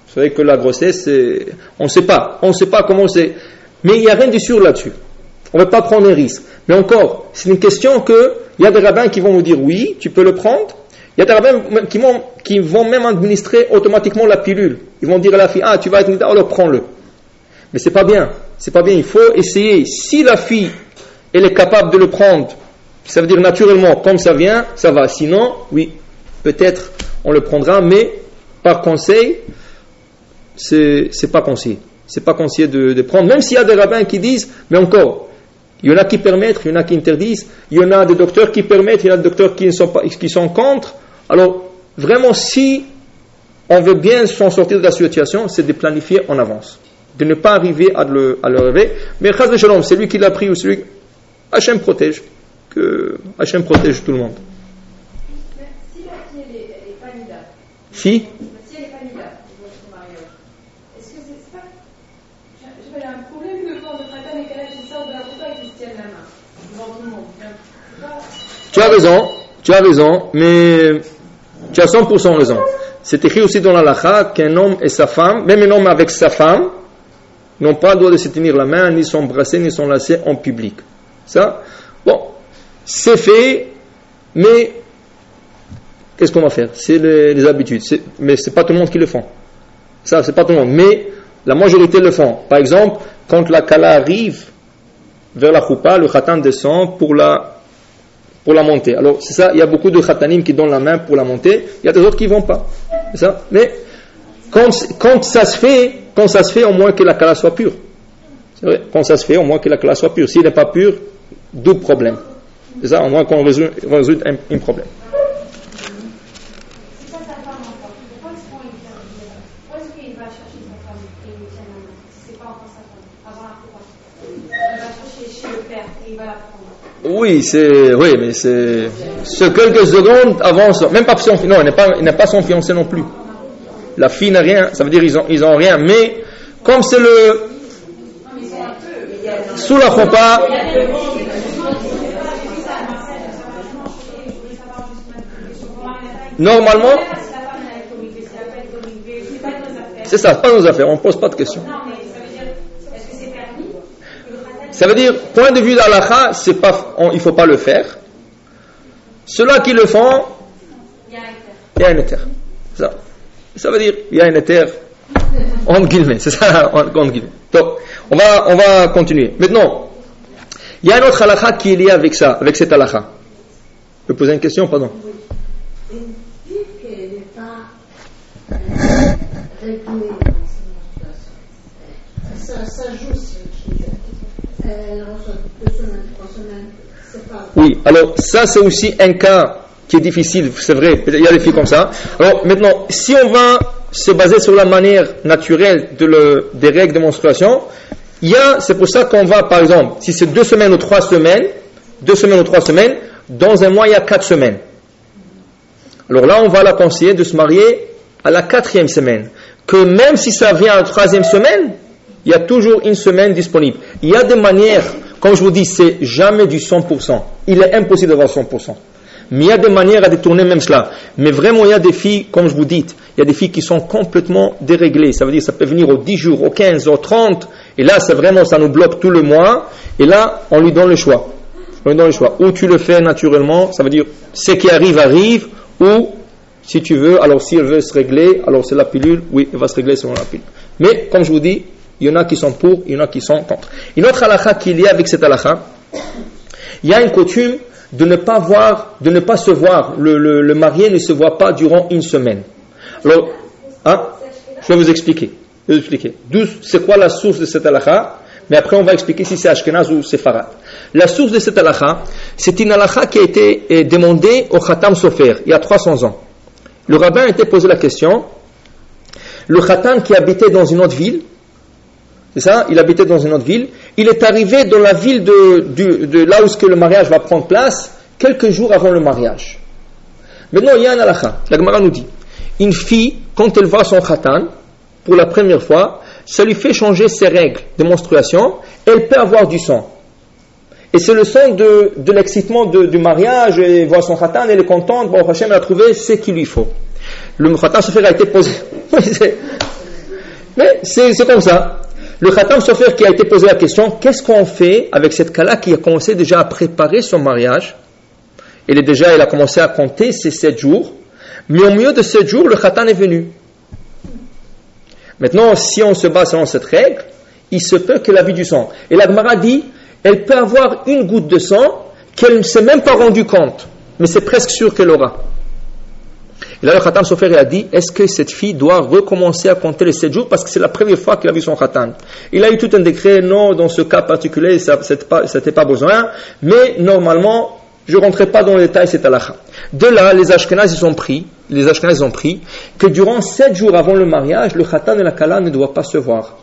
Vous savez que la grossesse, on ne sait pas comment c'est, mais il n'y a rien de sûr là-dessus. On ne veut pas prendre un risque. Mais encore, c'est une question que, il y a des rabbins qui vont vous dire oui, tu peux le prendre. Il y a des rabbins qui vont même administrer automatiquement la pilule. Ils vont dire à la fille, tu vas être nida, alors prends-le. Mais c'est pas bien. Il faut essayer. Si la fille, elle est capable de le prendre, ça veut dire naturellement, comme ça vient, ça va. Sinon, oui, peut-être on le prendra, mais par conseil, c'est pas conseillé. C'est pas conseillé de prendre, même s'il y a des rabbins qui disent, mais encore, il y en a qui permettent, il y en a qui interdisent, il y en a des docteurs qui permettent, il y en a des docteurs qui sont contre. Alors, vraiment, si on veut bien s'en sortir de la situation, c'est de planifier en avance, de ne pas arriver à le rêver. Mais Chaz Shalom, c'est lui qui l'a pris ou celui Hachem protège, que Hachem protège tout le monde. Si la fille elle est pas nida, Si elle est pas nida pour son mariage, est-ce que c'est pas j'avais un problème de quand de frère et qu'elle qui sort de la photo et qui se tienne la main devant tout le monde. Tu as raison, mais tu as 100% raison. C'est écrit aussi dans la halakha qu'un homme et sa femme, même un homme avec sa femme, n'ont pas le droit de se tenir la main, ni s'embrasser, ni s'enlacer en public. Ça, bon, c'est fait, mais qu'est-ce qu'on va faire? C'est les habitudes. Mais c'est pas tout le monde qui le font. Ça, c'est pas tout le monde. Mais la majorité le font. Par exemple, quand la kala arrive vers la choupa, le khatan descend pour la montée. Alors, c'est ça, il y a beaucoup de khatanim qui donnent la main pour la montée, il y a des autres qui vont pas. C'est ça. Mais, quand ça se fait, au moins que la kala soit pure. C'est vrai, quand ça se fait, au moins que la kala soit pure. S'il n'est pas pur, double problème. C'est ça, au moins qu'on résout un problème. C'est pas sa femme encore. Pourquoi est-ce qu'il va chercher sa femme et il tient la main? C'est pas encore sa femme, avant la coupe. Il va chercher chez le père et il va la prendre. Oui, mais c'est quelques secondes avant ça. Même pas son fiancé. Non, il n'est pas son fiancé non plus. La fille n'a rien, ça veut dire ils ont rien. Mais comme c'est sous la choupa, normalement, c'est ça, pas nos affaires. On ne pose pas de questions. Ça veut dire, point de vue d'Alakha, il ne faut pas le faire. Ceux-là qui le font, il y a un éther. Ça veut dire, il y a un éther, entre guillemets. C'est ça, entre guillemets. Donc, on va continuer. Maintenant, il y a un autre halakha qui est lié avec ça, avec cet halakha. Je peux poser une question, pardon? Une fille qui n'est pas réglée dans sa menstruation, ça joue sur elle reçoit 2 semaines, 3 semaines, c'est pas... Oui, alors ça c'est aussi un cas qui est difficile, c'est vrai, il y a des filles comme ça. Alors maintenant, si on va se baser sur la manière naturelle des règles de menstruation, c'est pour ça qu'on va, par exemple, si c'est 2 semaines ou 3 semaines, dans un mois il y a 4 semaines. Alors là, on va la conseiller de se marier à la 4e semaine. Que même si ça vient à la 3e semaine, il y a toujours une semaine disponible. Il y a des manières, comme je vous dis, c'est jamais du 100%. Il est impossible d'avoir 100%. Mais il y a des manières à détourner même cela. Mais vraiment, il y a des filles, comme je vous dis, il y a des filles qui sont complètement déréglées. Ça veut dire ça peut venir aux 10 jours, aux 15, aux 30. Et là, c'est vraiment, ça nous bloque tout le mois. Et là, on lui donne le choix. Ou tu le fais naturellement, ça veut dire, ce qui arrive, ou, si tu veux, alors si elle veut se régler, alors c'est la pilule, oui, elle va se régler selon la pilule. Mais, comme je vous dis, il y en a qui sont pour, il y en a qui sont contre. Une autre halakha qui est liée avec cette halakha, il y a une coutume de ne pas se voir, le marié ne se voit pas durant une semaine. Alors, je vais vous expliquer. C'est quoi la source de cette halakha? Mais après on va expliquer si c'est Ashkenaz ou Sepharad. La source de cette halakha, c'est une halakha qui a été demandée au Khatam Sofer, il y a 300 ans. Le rabbin était posé la question, le khatan qui habitait dans une autre ville, c'est ça, il habitait dans une autre ville, il est arrivé dans la ville de là où est-ce que le mariage va prendre place, quelques jours avant le mariage. Maintenant, il y a un halakha, la Gemara nous dit, une fille, quand elle voit son khatan, pour la première fois, ça lui fait changer ses règles de menstruation, elle peut avoir du sang. Et c'est le sang de l'excitement du mariage, elle voit son khatan, elle est contente, bon, Hachem a trouvé ce qu'il lui faut. Le khatan sofer a été posé. Mais c'est comme ça. Le khatan sofer qui a été posé la question, qu'est-ce qu'on fait avec cette kala qui a commencé déjà à préparer son mariage? Elle a commencé à compter ses 7 jours, mais au milieu de 7 jours, le khatan est venu. Maintenant, si on se base selon cette règle, il se peut qu'elle a vu du sang. Et la Gemara dit, elle peut avoir une goutte de sang qu'elle ne s'est même pas rendue compte, mais c'est presque sûr qu'elle aura. Et là, le khatan sofer a dit, est-ce que cette fille doit recommencer à compter les 7 jours parce que c'est la première fois qu'elle a vu son khatan? Il a eu tout un décret, non, dans ce cas particulier, ça n'était pas besoin, mais normalement, je ne rentrerai pas dans les détails, c'est halakha. De là, les Ashkenazes ont pris que durant 7 jours avant le mariage, le khatan et la kala ne doivent pas se voir.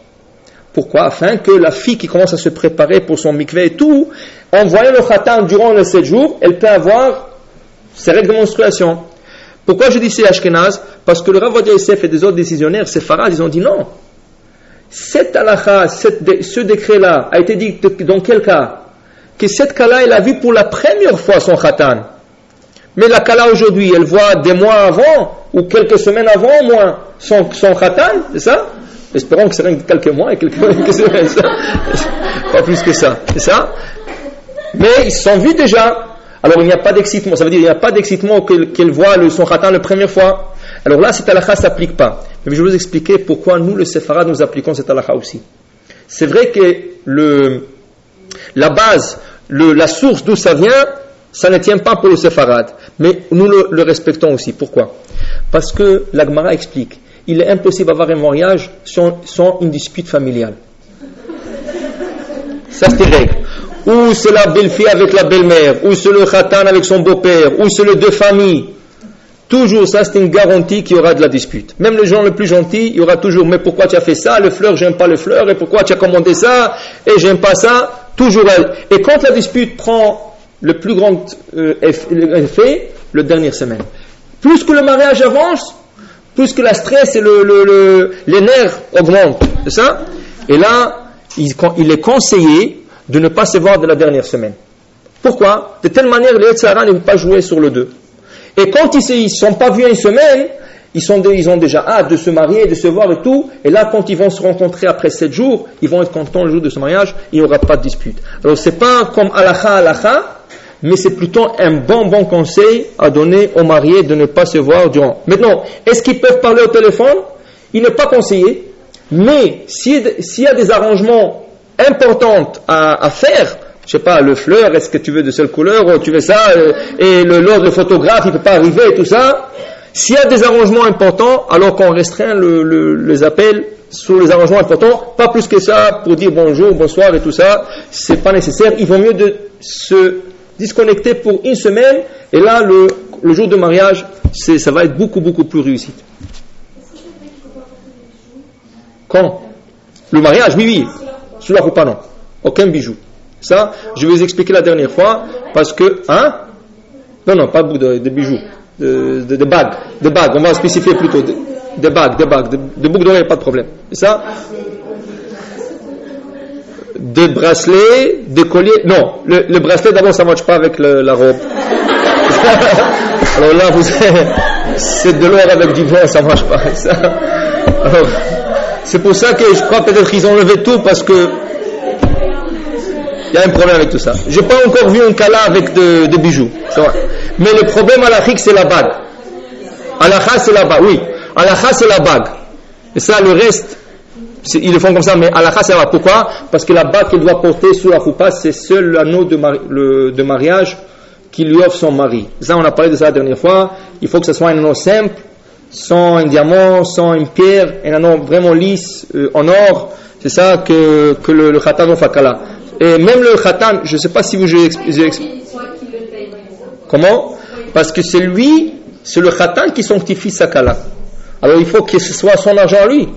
Pourquoi? Afin que la fille qui commence à se préparer pour son mikveh et tout, en voyant le khatan durant les 7 jours, elle peut avoir ses règles de menstruation. Pourquoi je dis c'est Ashkenaz? Parce que le Rav Ovadia Yosef et des autres décisionnaires séfarades, ils ont dit non. Cette halakha, ce décret-là, a été dit dans quel cas? Que cette kala, elle a vu pour la première fois son khatan. Mais la kala aujourd'hui, elle voit des mois avant, ou quelques semaines avant au moins, son khatan, c'est ça? Espérons que c'est rien que quelques mois et quelques semaines, pas plus que ça, c'est ça? Mais ils se sont vus déjà. Alors il n'y a pas d'excitement, ça veut dire il n'y a pas d'excitement qu'elle voit son khatan la première fois. Alors là, cette halakha ne s'applique pas. Mais je vais vous expliquer pourquoi nous, les séfarades, nous appliquons cette halakha aussi. C'est vrai que la base, la source d'où ça vient, ça ne tient pas pour le séfarade. Mais nous le respectons aussi. Pourquoi? Parce que la Gemara explique, il est impossible d'avoir un mariage sans une dispute familiale. Ça c'est une règle. Ou c'est la belle-fille avec la belle-mère, ou c'est le khatan avec son beau-père, ou c'est les deux familles. Toujours ça, c'est une garantie qu'il y aura de la dispute. Même les gens les plus gentils, il y aura toujours, mais pourquoi tu as fait ça? Le fleur, j'aime pas le fleur, et pourquoi tu as commandé ça? Et j'aime pas ça. Toujours. Et quand la dispute prend le plus grand effet, la dernière semaine. Plus que le mariage avance, plus que la stress et les nerfs augmentent. C'est ça? Et là, il est conseillé de ne pas se voir de la dernière semaine. Pourquoi? De telle manière, les Yetzirah ne vont pas jouer sur le 2. Et quand ils ne sont pas vus une semaine, ils ont déjà hâte de se marier, de se voir et tout. Et là, quand ils vont se rencontrer après 7 jours, ils vont être contents le jour de ce mariage, il n'y aura pas de dispute. Alors, c'est pas comme halakha, mais c'est plutôt un bon conseil à donner aux mariés de ne pas se voir durant. Maintenant, est-ce qu'ils peuvent parler au téléphone? Il n'est pas conseillé. Mais s'il y a des arrangements importants à faire, je sais pas, le fleur, est-ce que tu veux de seule couleur, ou tu veux ça, et l'autre photographe, il peut pas arriver et tout ça. S'il y a des arrangements importants, alors qu'on restreint les appels sur les arrangements importants, pas plus que ça, pour dire bonjour, bonsoir et tout ça, c'est pas nécessaire. Il vaut mieux de se disconnecter pour une semaine, et là, le jour de mariage, ça va être beaucoup plus réussi. Quand? Le mariage, oui. Sous la roupa, non. Aucun bijou. Ça, je vais vous expliquer la dernière fois, parce que, Non, pas de bijoux. De bagues. De bagues, on va spécifier plutôt. De bagues. De boucles d'oreilles, pas de problème. C'est ça? De bracelets, de colliers. Non, le bracelet, d'abord, ça ne marche pas avec la robe. Alors là, c'est de l'or avec du blanc, ça ne marche pas. Ça. Alors, c'est pour ça que je crois peut-être qu'ils ont levé tout, parce que il y a un problème avec tout ça. J'ai pas encore vu un kala avec de bijoux. Mais le problème halachique, c'est la bague. Halakha, c'est la bague. Oui. Halakha, c'est la bague. Et ça, le reste, ils le font comme ça, mais halakha, c'est la bague. Pourquoi? Parce que la bague qu'elle doit porter sur la choupa, c'est seul l'anneau de mariage qui lui offre son mari. Ça, on a parlé de ça la dernière fois. Il faut que ce soit un anneau simple, sans un diamant, sans une pierre, un anneau vraiment lisse, en or. C'est ça que le khatan fait kala. Et même le khatan, je ne sais pas si vous... Comment? Parce que c'est lui c'est le khatan qui sanctifie sa kala. Alors il faut que ce soit son argent à lui.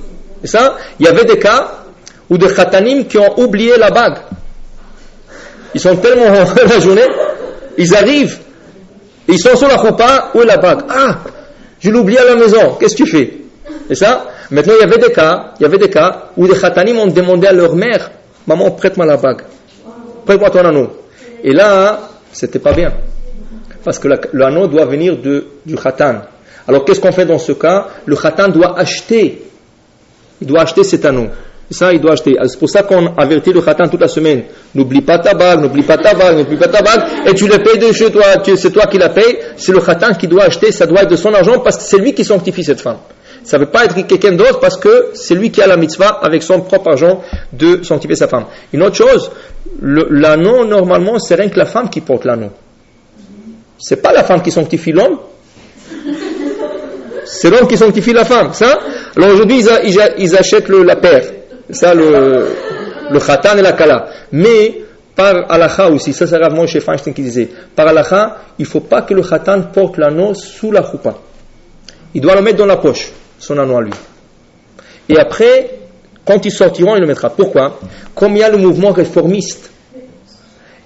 C'est ça? Il y avait des cas où des khatanim qui ont oublié la bague. Ils sont tellement la journée, ils arrivent, ils sont sur la choupa, où est la bague? Ah, je l'ai oublié à la maison, qu'est-ce que tu fais? C'est ça? Maintenant, il y avait des cas où des khatanim ont demandé à leur mère, maman, prête-moi la bague, prête-moi ton anneau. Et là, c'était pas bien, parce que l'anneau doit venir du khatan. Alors, qu'est-ce qu'on fait dans ce cas? Le khatan doit acheter, cet anneau. Ça, il doit acheter. C'est pour ça qu'on avertit le khatan toute la semaine. N'oublie pas ta bague, et tu le payes de chez toi, c'est toi qui la payes. C'est le khatan qui doit acheter, ça doit être de son argent parce que c'est lui qui sanctifie cette femme. Ça ne peut pas être quelqu'un d'autre parce que c'est lui qui a la mitzvah avec son propre argent de sanctifier sa femme. Une autre chose, l'anneau, normalement, c'est rien que la femme qui porte l'anneau. C'est pas la femme qui sanctifie l'homme. C'est l'homme qui sanctifie la femme, ça. Alors aujourd'hui, ils achètent la paire. Ça, le khatan et la kala. Mais, par halakha aussi, ça c'est Rav Moshe Feinstein qui disait, par halakha, il ne faut pas que le khatan porte l'anneau sous la choupa. Il doit le mettre dans la poche, son anneau à lui. Et après, quand ils sortiront, il le mettra. Pourquoi? Comme il y a le mouvement réformiste,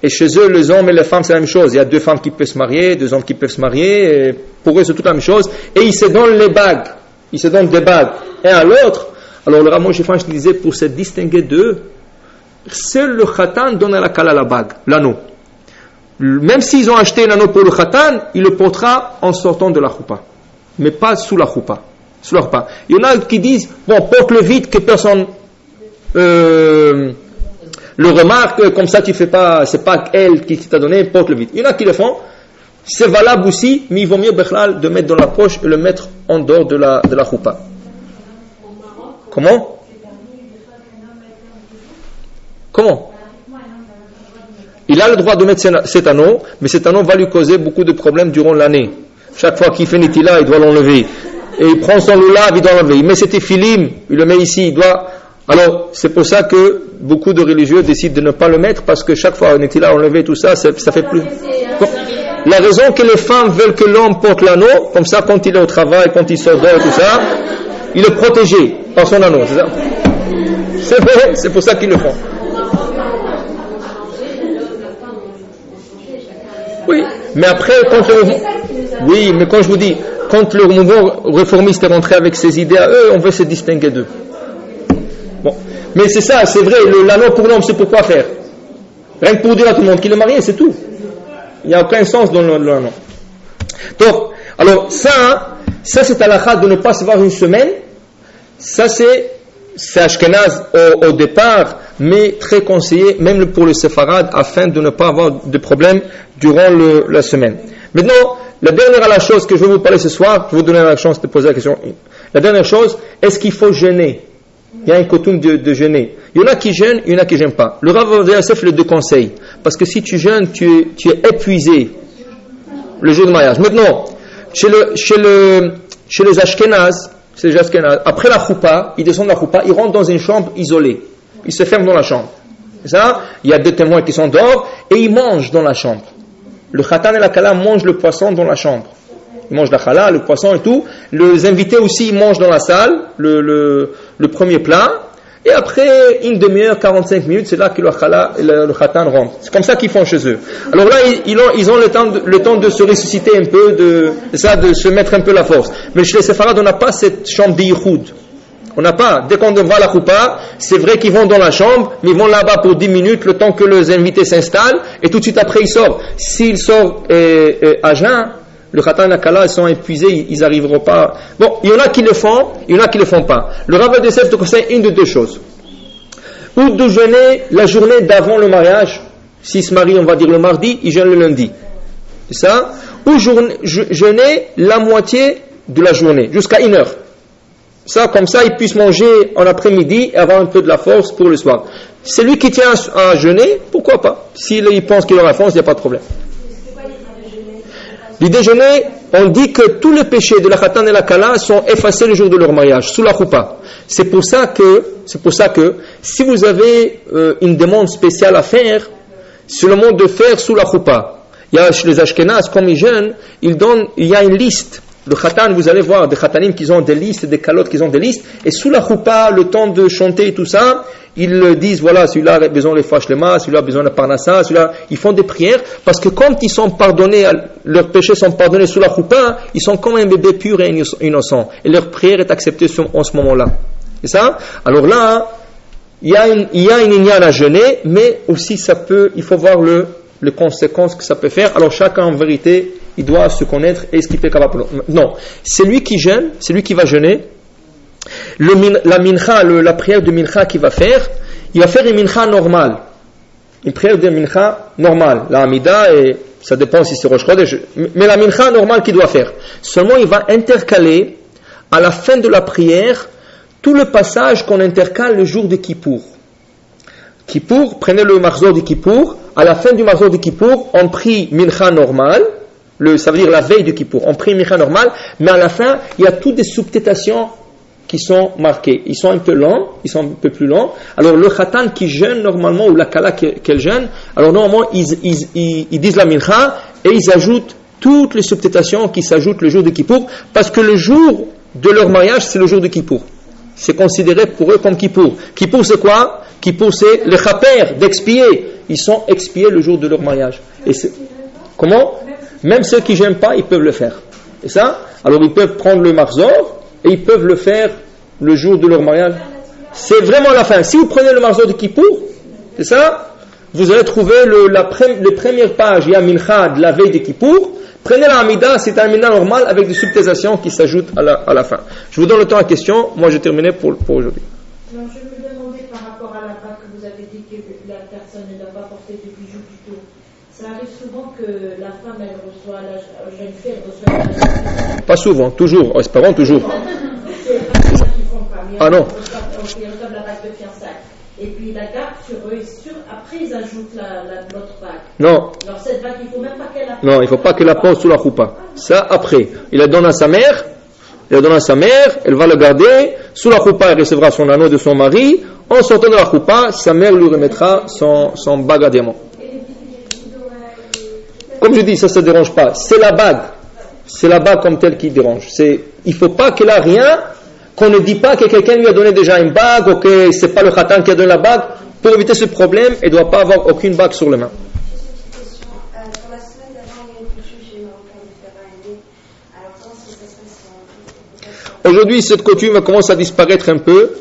et chez eux, les hommes et les femmes, c'est la même chose. Il y a 2 femmes qui peuvent se marier, 2 hommes qui peuvent se marier, et pour eux, c'est toute la même chose. Et ils se donnent les bagues. Ils se donnent des bagues, un à l'autre. Alors le Rav Moshe Feinstein disait, pour se distinguer d'eux, seul le khatan donne à la kala la bague, l'anneau. Même s'ils ont acheté l'anneau pour le khatan, il le portera en sortant de la choupa, mais pas sous la choupa. Il y en a qui disent, bon, porte-le vite, que personne le remarque, comme ça tu fais pas, c'est pas elle qui t'a donné, porte-le vite. Il y en a qui le font, c'est valable aussi, mais il vaut mieux Bechlal de mettre dans la poche et le mettre en dehors de la choupa. Comment? Il a le droit de mettre cet anneau, mais cet anneau va lui causer beaucoup de problèmes durant l'année. Chaque fois qu'il fait Nitila, il doit l'enlever. Et il prend son loulav, il doit l'enlever. Il met ses téphilim, il le met ici, il doit... Alors, c'est pour ça que beaucoup de religieux décident de ne pas le mettre, parce que chaque fois Nitila enlevé, tout ça, ça fait plus... La raison que les femmes veulent que l'homme porte l'anneau, comme ça, quand il est au travail, quand il sort dehors, tout ça, il est protégé par son anneau, c'est ça? C'est vrai, c'est pour ça qu'ils le font. Oui, mais après, oui, mais quand je vous dis, quand le mouvement réformiste est rentré avec ses idées à eux, on veut se distinguer d'eux. Bon, mais c'est ça, c'est vrai, l'anneau pour l'homme, c'est pourquoi faire? Rien que pour dire à tout le monde qu'il est marié, c'est tout. Il n'y a aucun sens dans l'anneau. Donc, alors ça c'est halakha de ne pas se voir une semaine. Ça c'est Ashkenaz au départ, mais très conseillé, même pour le séfarade, afin de ne pas avoir de problème durant la semaine. Maintenant, la dernière chose que je vais vous parler ce soir, je vais vous donner la chance de poser la question. La dernière chose, est-ce qu'il faut jeûner? Il y a un coutume de jeûner. Il y en a qui jeûnent, il y en a qui ne jeûnent pas. Le Rav Ovadia Yosef le déconseille, parce que si tu jeûnes, tu es épuisé le jour de mariage. Maintenant, chez les Ashkenaz, après la choupa, ils descendent de la choupa, ils rentrent dans une chambre isolée. Ils se ferment dans la chambre. Ça, il y a 2 témoins qui sont dehors et ils mangent dans la chambre. Le khatan et la kala mangent le poisson dans la chambre. Ils mangent la khala, le poisson et tout. Les invités aussi, ils mangent dans la salle le premier plat. Et après une demi-heure, 45 minutes, c'est là que le khatan rentre. C'est comme ça qu'ils font chez eux. Alors là, ils ont le temps de se ressusciter un peu, de se mettre un peu la force. Mais chez les séfarades, on n'a pas cette chambre d'Yichoud. On n'a pas. Dès qu'on va à la choupa, c'est vrai qu'ils vont dans la chambre, mais ils vont là-bas pour 10 minutes, le temps que les invités s'installent, et tout de suite après, ils sortent. S'ils sortent à jeun, le khatan et la kala, ils sont épuisés, ils n'arriveront pas. Bon, il y en a qui le font, il y en a qui le font pas. Le Rav Yosef te conseille une de 2 choses. Ou de jeûner la journée d'avant le mariage. S'ils se marient, on va dire le mardi, ils jeûnent le lundi. C'est ça? Ou jeûner la moitié de la journée, jusqu'à 1 heure. Ça, comme ça, ils puissent manger en après-midi et avoir un peu de la force pour le soir. Celui qui tient à jeûner, pourquoi pas? S'il pense qu'il aura force, il n'y a pas de problème. Du déjeuner, on dit que tous les péchés de la khatan et la kala sont effacés le jour de leur mariage, sous la choupa. C'est pour ça que si vous avez une demande spéciale à faire, c'est le moment de faire sous la choupa. Il y a chez les Ashkenaz, comme ils jeûnent, il y a une liste le khatan, vous allez voir des khatanim qui ont des listes, des calottes qui ont des listes, et sous la choupa, le temps de chanter et tout ça, ils disent, voilà, celui-là a besoin de fâche lema, celui-là a besoin de parnassa, celui-là, ils font des prières, parce que quand ils sont pardonnés, leurs péchés sont pardonnés sous la choupa, ils sont comme un bébé pur et innocent, et leur prière est acceptée en ce moment-là. C'est ça? Alors là, il y a une inyan à jeûner, mais aussi il faut voir les conséquences que ça peut faire. Alors chacun en vérité, il doit se connaître et ce qu'il fait capable. Non, c'est lui qui jeûne, c'est lui qui va jeûner. La mincha, la prière de mincha qu'il va faire, il va faire une mincha normale. Une prière de mincha normale. La amida, et ça dépend si c'est Rosh Chodesh, mais la mincha normale qu'il doit faire. Seulement, il va intercaler à la fin de la prière tout le passage qu'on intercale le jour de Kippour. Kippour, prenez le marzor de Kippour. À la fin du marzor de Kippour, on prie mincha normale. Ça veut dire la veille de Kippour. On prie mincha normale, mais à la fin, il y a toutes des subtétations qui sont marquées. Ils sont un peu lents, ils sont un peu plus longs. Alors le khatan qui jeûne normalement, ou la kala qu'elle jeûne, alors normalement ils disent la mincha et ils ajoutent toutes les subtétations qui s'ajoutent le jour de Kippour, parce que le jour de leur mariage, c'est le jour de Kippour. C'est considéré pour eux comme Kippour. Kippour c'est quoi? Kippour c'est le chaper, d'expier. Ils sont expiés le jour de leur mariage. Et c'est... Comment? Même ceux qui n'aiment pas, ils peuvent le faire. Et ça? Alors ils peuvent prendre le marzor et ils peuvent le faire le jour de leur mariage. C'est vraiment la fin. Si vous prenez le marzor de Kippour, c'est ça? Vous allez trouver les premières pages, il y a mincha de la veille de Kippour. Prenez la amida, c'est un amida normal avec des subtétations qui s'ajoutent à la fin. Je vous donne le temps à question. Moi, j'ai terminé pour aujourd'hui. Non, je me demandais par rapport à la Pâque que vous avez dit que la personne ne doit pas porter de bijoux du tout. Ça arrive souvent que la femme, elle reçoit, la jeune fille, elle reçoit la... Pas souvent, toujours, espérons toujours. C'est pas ça qu'ils font pas. Ah non. Ils reçoivent la bague de fiançailles. Et puis la garde sur eux, après ils ajoutent l'autre bague. Non. Alors cette bague, il ne faut même pas qu'elle la porte. Non, il ne faut pas qu'elle la porte sous la choupa. Ça, après. Il la donne à sa mère, elle va le garder. Sous la choupa, elle recevra son anneau de son mari. En sortant de la choupa, sa mère lui remettra son bague à diamant. Comme je dis, ça ne dérange pas. C'est la bague comme telle qui dérange. Il ne faut pas qu'elle ait rien, qu'on ne dit pas que quelqu'un lui a donné déjà une bague, ou que ce n'est pas le khatan qui a donné la bague. Pour éviter ce problème, elle ne doit pas avoir aucune bague sur les mains. Pour la semaine d'avant, il y a une coutume chez les Marocains de faire un aîné. Alors, comment ça se passe? Aujourd'hui, cette coutume commence à disparaître un peu.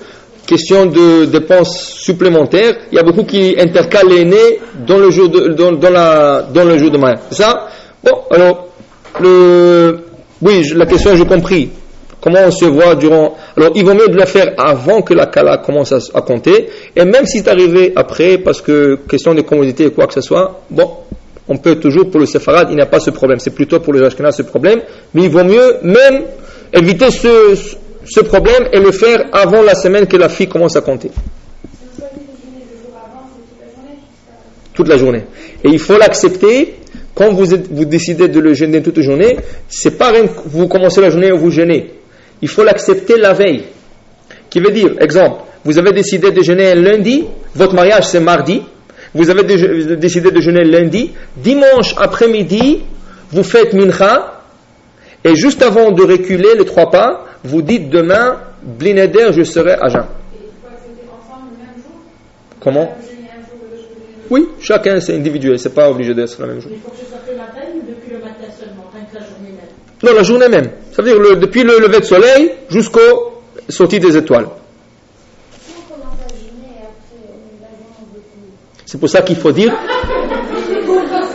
Question de dépenses supplémentaires. Il y a beaucoup qui intercalent les nés dans le jour de mariage. C'est ça? Bon, alors, la question, j'ai compris. Comment on se voit durant... Alors, il vaut mieux de la faire avant que la kala commence à compter. Et même si c'est arrivé après, parce que question de commodité ou quoi que ce soit, bon, on peut toujours, pour le séfarade, il n'y a pas ce problème. C'est plutôt pour les ashkénazes ce problème. Mais il vaut mieux même éviter ce problème et le faire avant la semaine que la fille commence à compter. Toute la journée. Et il faut l'accepter. Quand vous décidez de le jeûner toute la journée, c'est pas rien que vous commencez la journée ou vous jeûnez. Il faut l'accepter la veille. Qui veut dire, exemple, vous avez décidé de jeûner un lundi, votre mariage c'est mardi, vous avez décidé de jeûner lundi, dimanche après-midi, vous faites mincha, et juste avant de reculer les 3 pas, vous dites demain, Blineder, je serai à jeun. Comment? Oui, chacun c'est individuel, c'est pas obligé d'être la même jour. Il faut que ce soit fait la veille ou depuis le matin seulement, rien que la journée même? Non, la journée même. Ça veut dire depuis le lever de soleil jusqu'au sortie des étoiles. C'est pour ça qu'il faut dire.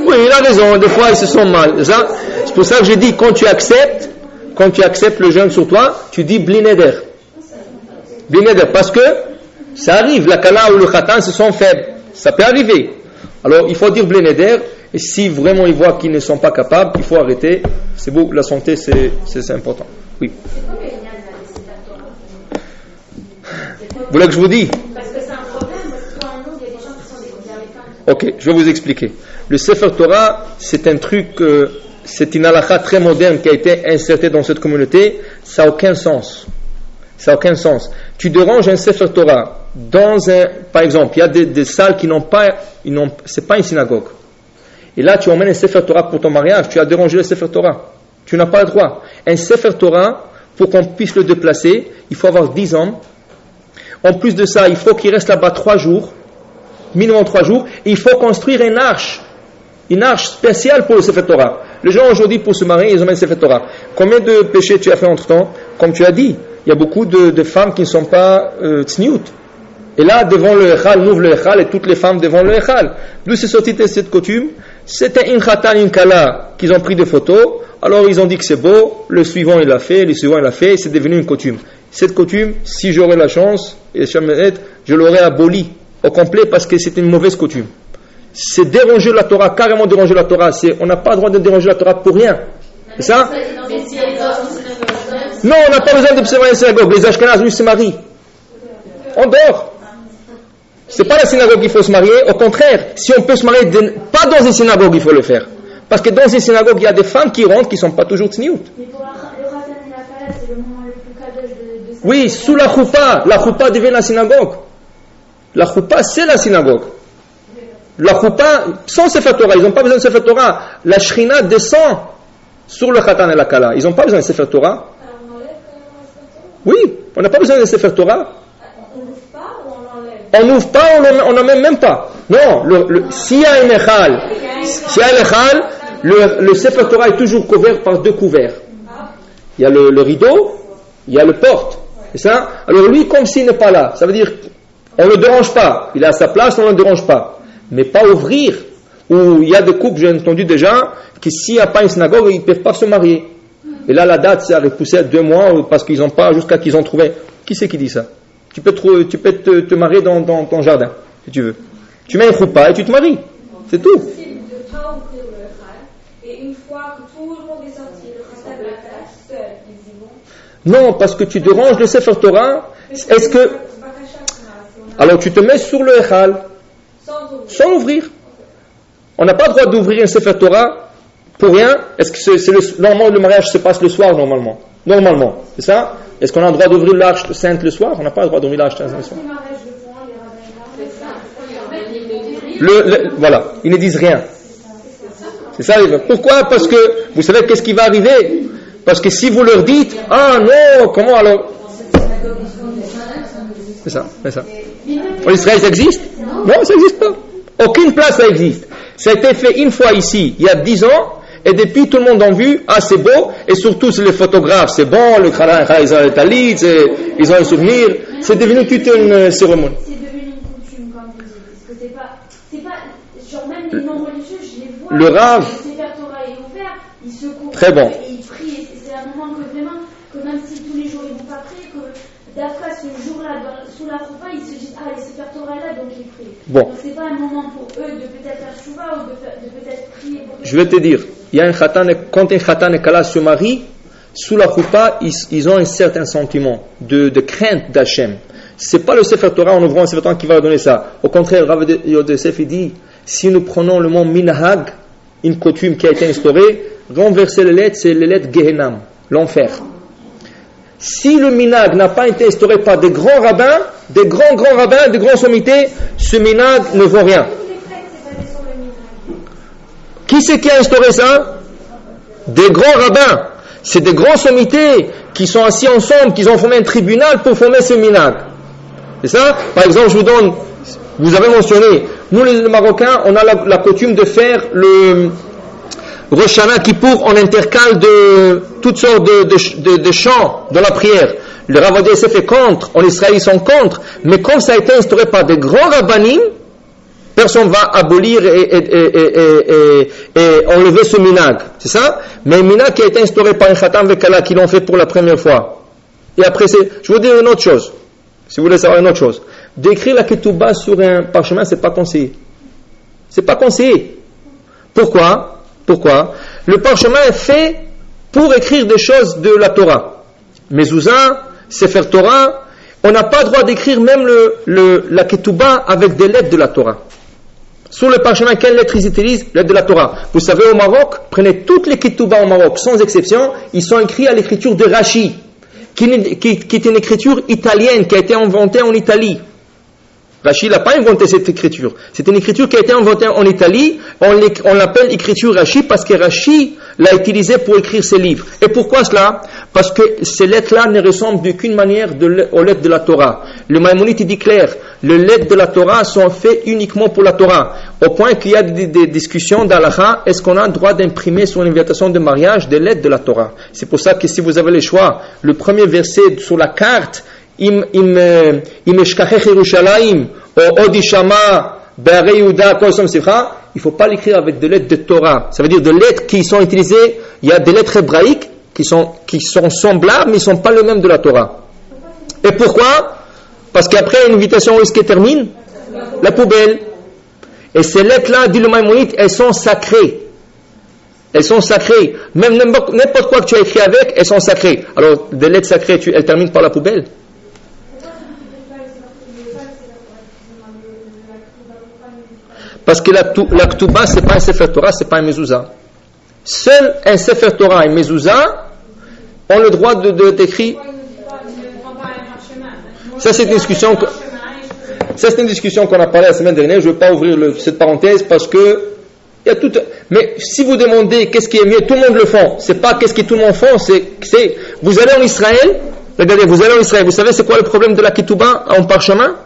Oui, il a raison. Des fois, ils se sentent mal. C'est pour ça que j'ai dit quand tu acceptes le jeûne sur toi, tu dis Blineder. Blineder, parce que ça arrive. La kala ou le khatan se sont faibles. Ça peut arriver. Alors, il faut dire Blineder. Et si vraiment ils voient qu'ils ne sont pas capables, il faut arrêter. C'est beau, la santé, c'est important. Oui. Vous voulez que je vous dise? Parce que c'est un problème, parce que dans le monde, il y a des gens qui sont des Ok, je vais vous expliquer. Le Sefer Torah, c'est un truc, c'est une halakha très moderne qui a été insertée dans cette communauté. Ça n'a aucun sens. Ça n'a aucun sens. Tu déranges un Sefer Torah par exemple, il y a des salles qui c'est pas une synagogue. Et là, tu emmènes un Sefer Torah pour ton mariage, tu as dérangé le Sefer Torah. Tu n'as pas le droit. Un Sefer Torah, pour qu'on puisse le déplacer, il faut avoir 10 hommes. En plus de ça, il faut qu'il reste là-bas 3 jours, minimum 3 jours. Et il faut construire une arche spéciale pour le Sefer Torah. Les gens aujourd'hui, pour se marier, ils emmènent le Sefer Torah. Combien de péchés tu as fait entre-temps? Comme tu as dit, il y a beaucoup de femmes qui ne sont pas tsniout. Et là, devant le Echal, on ouvre le Echal et toutes les femmes devant le Echal. D'où c'est sorti cette coutume? C'était une khatan, une kala, qu'ils ont pris des photos. Alors ils ont dit que c'est beau, le suivant il l'a fait, le suivant il l'a fait, et c'est devenu une coutume. Cette coutume, si j'aurais la chance, et je l'aurais abolie au complet parce que c'est une mauvaise coutume. C'est déranger la Torah, carrément déranger la Torah. On n'a pas le droit de déranger la Torah pour rien. C'est ça? Non, on n'a pas besoin de se marier à la synagogue. Les Ashkenazes, ils se marient. On dort. C'est pas la synagogue qu'il faut se marier. Au contraire, si on peut se marier, pas dans une synagogue, il faut le faire. Parce que dans une synagogue, il y a des femmes qui rentrent qui ne sont pas toujours tsniout. Mais pour le Khatan et la Kala, c'est le moment le plus kadosh de cette... Oui, sous la choupa. La choupa devient la synagogue. La choupa, c'est la synagogue. La choupa, sans Sefer Torah, ils n'ont pas besoin de Sefer Torah. La shrina descend sur le Khatan et la Kala. Ils n'ont pas besoin de Sefer Torah. Alors on enlève quand même le Sefer Torah? Oui, on n'a pas besoin de Sefer Torah. On n'ouvre pas ou on l'enlève? On n'ouvre pas, on n'en met même pas. Non, s'il y a un echal, le Sefer Torah est toujours couvert par 2 couverts. Il y a le rideau, il y a le porte. C'est ça? Alors lui, comme s'il n'est pas là, ça veut dire on ne le dérange pas. Il est à sa place, on ne le dérange pas. Mais pas ouvrir. Où il y a des couples, j'ai entendu déjà, que s'il n'y a pas une synagogue, ils ne peuvent pas se marier. Et là, la date, ça a repoussé à 2 mois parce qu'ils n'ont pas, jusqu'à qu'ils ont trouvé. Qui c'est qui dit ça? Tu peux te marier dans ton jardin, si tu veux. Tu mets un choupa et tu te maries. C'est tout. C'est possible de ne pas ouvrir le Echal et une fois que tout le monde est sorti, le Khatan et la Kala seul, ils y vont. Non, parce que tu déranges le Sefer Torah. Est-ce que... Alors tu te mets sur le Echal sans ouvrir. On n'a pas le droit d'ouvrir un Sefer Torah pour rien. Est-ce que normalement le mariage se passe le soir normalement? Normalement, c'est ça? Est-ce qu'on a le droit d'ouvrir l'arche sainte le soir? On n'a pas le droit d'ouvrir l'arche sainte le soir. Voilà, ils ne disent rien. C'est ça. Pourquoi? Parce que vous savez qu'est-ce qui va arriver? Parce que si vous leur dites ah non, comment alors? C'est ça. En Israël, ça existe? Non, ça n'existe pas. Aucune place ça existe. Ça a été fait une fois ici, il y a 10 ans, et depuis tout le monde a vu, ah c'est beau, et surtout c'est les photographes, c'est bon, le Kharan, ils ont les talit, ils ont un souvenir, c'est devenu toute une cérémonie. C'est devenu une coutume, comme vous dites, parce que c'est pas, genre même les non-religieux, je les vois, le Rav, le Sefer Torah est ouvert, ils se courent, très bon. Et ils prient, et c'est un moment que vraiment, que même si tous les jours ils vont pas prier, que d'après ce jour-là, sous la choupa, ils se disent, ah, le Sefer Torah est là, donc ils prient. Bon. Donc c'est pas un moment pour eux de peut-être faire chouva ou de peut-être prier pour... Je vais te dire, il y a un khatan, quand un khatan et kala se marient, sous la choupa, ils ont un certain sentiment de crainte d'Hachem. C'est pas le Sefer Torah, en ouvrant un Sefer Torah qui va leur donner ça. Au contraire, Rav Yodesef, il dit, si nous prenons le mot minhag, une coutume qui a été instaurée, renverser les lettres, c'est les lettres Gehenam, l'enfer. Si le minhag n'a pas été instauré par des grands rabbins, des grands rabbins, des grands sommités, ce minhag ne vaut rien. Qui c'est qui a instauré ça? Des grands rabbins. C'est des grands sommités qui sont assis ensemble, qui ont formé un tribunal pour former ce minhag. C'est ça? Par exemple, je vous donne, vous avez mentionné, nous les Marocains, on a la coutume de faire le Rosh Hashanah Kippour en intercale de toutes sortes de chants dans la prière. Le Rav Yosef est contre, en Israël ils sont contre, mais comme ça a été instauré par des grands rabbanim, personne ne va abolir et enlever ce minhag. C'est ça? Mais un minhag qui a été instauré par un khatan vekala qui l'ont fait pour la première fois. Et après, je vous dis une autre chose. Si vous voulez savoir une autre chose. D'écrire la ketouba sur un parchemin, c'est pas conseillé. C'est pas conseillé. Pourquoi? Le parchemin est fait pour écrire des choses de la Torah. Mezouza, Sefer Torah, on n'a pas le droit d'écrire même la ketouba avec des lettres de la Torah. Sur le parchemin, quelles lettres ils utilisent? Lettres de la Torah. Vous savez, au Maroc, prenez toutes les ketouba au Maroc, sans exception, ils sont écrits à l'écriture de Rashi, qui est une écriture italienne, qui a été inventée en Italie. Rashi n'a pas inventé cette écriture. C'est une écriture qui a été inventée en Italie. On l'appelle écriture Rashi parce que Rashi l'a utilisé pour écrire ses livres. Et pourquoi cela? Parce que ces lettres-là ne ressemblent d'aucune manière aux lettres de la Torah. Le Maïmonide dit clair, les lettres de la Torah sont faites uniquement pour la Torah. Au point qu'il y a des discussions d'Alaha, est-ce qu'on a le droit d'imprimer sur une invitation de mariage des lettres de la Torah? C'est pour ça que si vous avez le choix, le premier verset sur la carte, Im eshkachech Yerushalayim, o odishama, be'arei Yehuda, kol som sifra, il ne faut pas l'écrire avec des lettres de Torah. Ça veut dire des lettres qui sont utilisées, il y a des lettres hébraïques qui sont semblables, mais ils ne sont pas les mêmes de la Torah. Et pourquoi? Parce qu'après une invitation, où est-ce qu'elle termine? La poubelle. Et ces lettres-là, dit le Maïmonide, elles sont sacrées. Elles sont sacrées. Même n'importe quoi que tu as écrit avec, elles sont sacrées. Alors, des lettres sacrées, elles terminent par la poubelle. Parce que la Ktuba, ce n'est pas un Sefer Torah, ce n'est pas un Mezouza. Seul un Sefer Torah et un Mezouza ont le droit de t'écrire. Ça, c'est une discussion qu'on a parlé la semaine dernière. Je ne vais pas ouvrir cette parenthèse parce que il y a tout. Mais si vous demandez qu'est-ce qui est mieux, tout le monde le fait. C'est pas qu'est-ce que tout le monde fait. C'est vous allez en Israël. Regardez, vous allez en Israël. Vous savez c'est quoi le problème de la Ketouba en parchemin?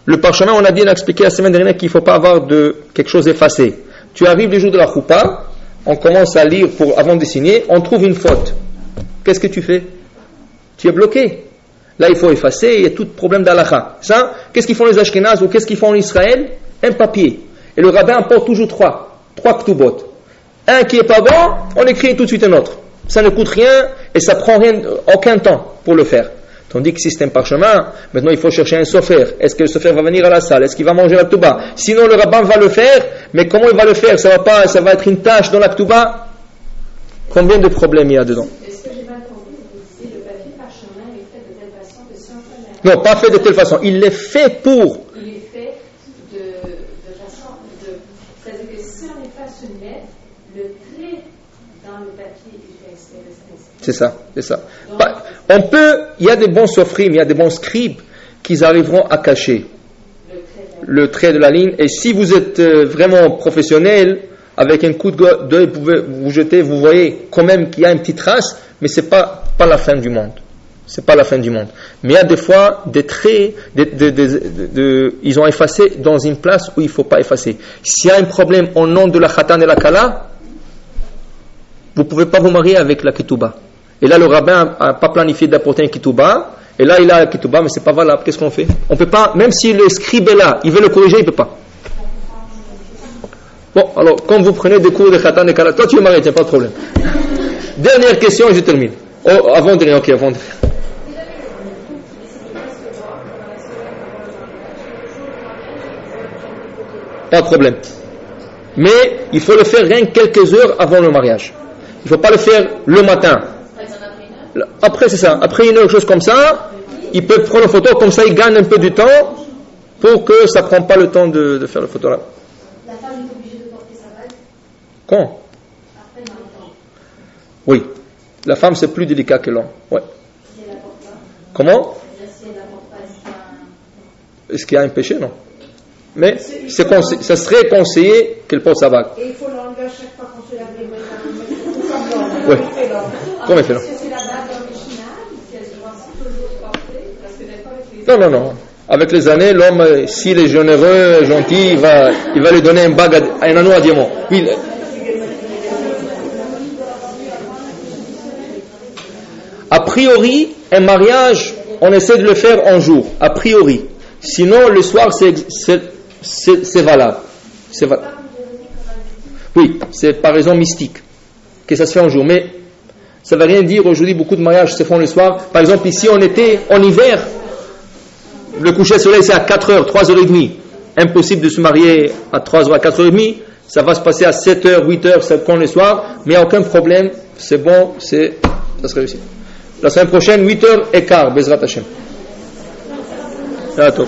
Le parchemin, on a expliqué la semaine dernière qu'il ne faut pas avoir quelque chose effacé. Tu arrives le jour de la choupa, on commence à lire avant de signer, on trouve une faute. Qu'est-ce que tu fais? Tu es bloqué. Là, il faut effacer, il y a tout problème d'halakha. Ça, qu'est-ce qu'ils font les Ashkénazes ou qu'est-ce qu'ils font en Israël? Un papier. Et le rabbin apporte toujours trois ktubot. Un qui est pas bon, on écrit tout de suite un autre. Ça ne coûte rien et ça prend aucun temps pour le faire. Tandis que si c'est un parchemin, maintenant il faut chercher un sofer. Est-ce que le sofer va venir à la salle? Est-ce qu'il va manger la ktuba? Sinon le rabbin va le faire, mais comment il va le faire? Ça va être une tâche dans la ktuba? Combien de problèmes il y a dedans? Est-ce que j'ai mal compris? Si le papier parchemin est fait de telle façon que si on fait Non, pas fait de telle façon. Il est fait pour. Il est fait de façon c'est-à-dire que si on efface une lettre, le trait dans le papier est fait exprès. C'est ça. Il y a des bons sofrim, il y a des bons scribes qui arriveront à cacher le trait de la ligne. Et si vous êtes vraiment professionnel, avec un coup d'œil, vous pouvez vous jeter, vous voyez quand même qu'il y a une petite trace, mais c'est pas la fin du monde. C'est pas la fin du monde. Mais il y a des fois des traits, ils ont effacé dans une place où il ne faut pas effacer. S'il y a un problème au nom de la khatan et la kala, vous ne pouvez pas vous marier avec la ketouba. Et là, le rabbin n'a pas planifié d'apporter un ketouba. Et là, il a la ketouba, mais c'est pas valable. Qu'est-ce qu'on fait? On peut pas, même si le scribe est là, il veut le corriger, il peut pas. Bon, alors, quand vous prenez des cours de khatan et kala, toi tu es marié, tiens, pas de problème. Dernière question et je termine. Avant-dernière, ok, avant-dernière. Pas de problème. Mais il faut le faire rien que quelques heures avant le mariage. Il ne faut pas le faire le matin. Après, c'est ça. Après une heure, chose comme ça, ils peuvent prendre une photo, comme ça ils gagnent un peu du temps pour que ça ne prenne pas le temps de faire la photo là. La femme est obligée de porter sa bague? Quand? Après, dans le temps. Oui. La femme, c'est plus délicat que l'homme. Ouais. Si elle la porte pas? Comment? Si elle la porte pas, Est-ce qu'il y a un péché? Non. Mais ça serait conseillé qu'elle porte sa bague. Et il faut l'enlever à chaque fois qu'on se lave les mains. Oui. Comment elle fait là? est-ce que c'est la bague originale qu'elle doit toujours porter? Parce que des fois, avec les... Non. Avec les années, l'homme, s'il est généreux, gentil, il va lui donner une bague, un anneau à diamant. Oui. A priori, un mariage, on essaie de le faire en jour. A priori. Sinon, le soir, c'est valable. Oui, c'est par raison mystique que ça se fait en jour. Mais ça ne veut rien dire. Aujourd'hui, beaucoup de mariages se font le soir. Par exemple, ici, en hiver, le coucher de soleil, c'est à 4h, 3h30. Impossible de se marier à 3h, à 4h30. Ça va se passer à 7h, 8h, ça compte le soir. Mais il n'y a aucun problème. C'est bon, ça se réussit. La semaine prochaine, 8h15, Bezrat Hashem. À toi.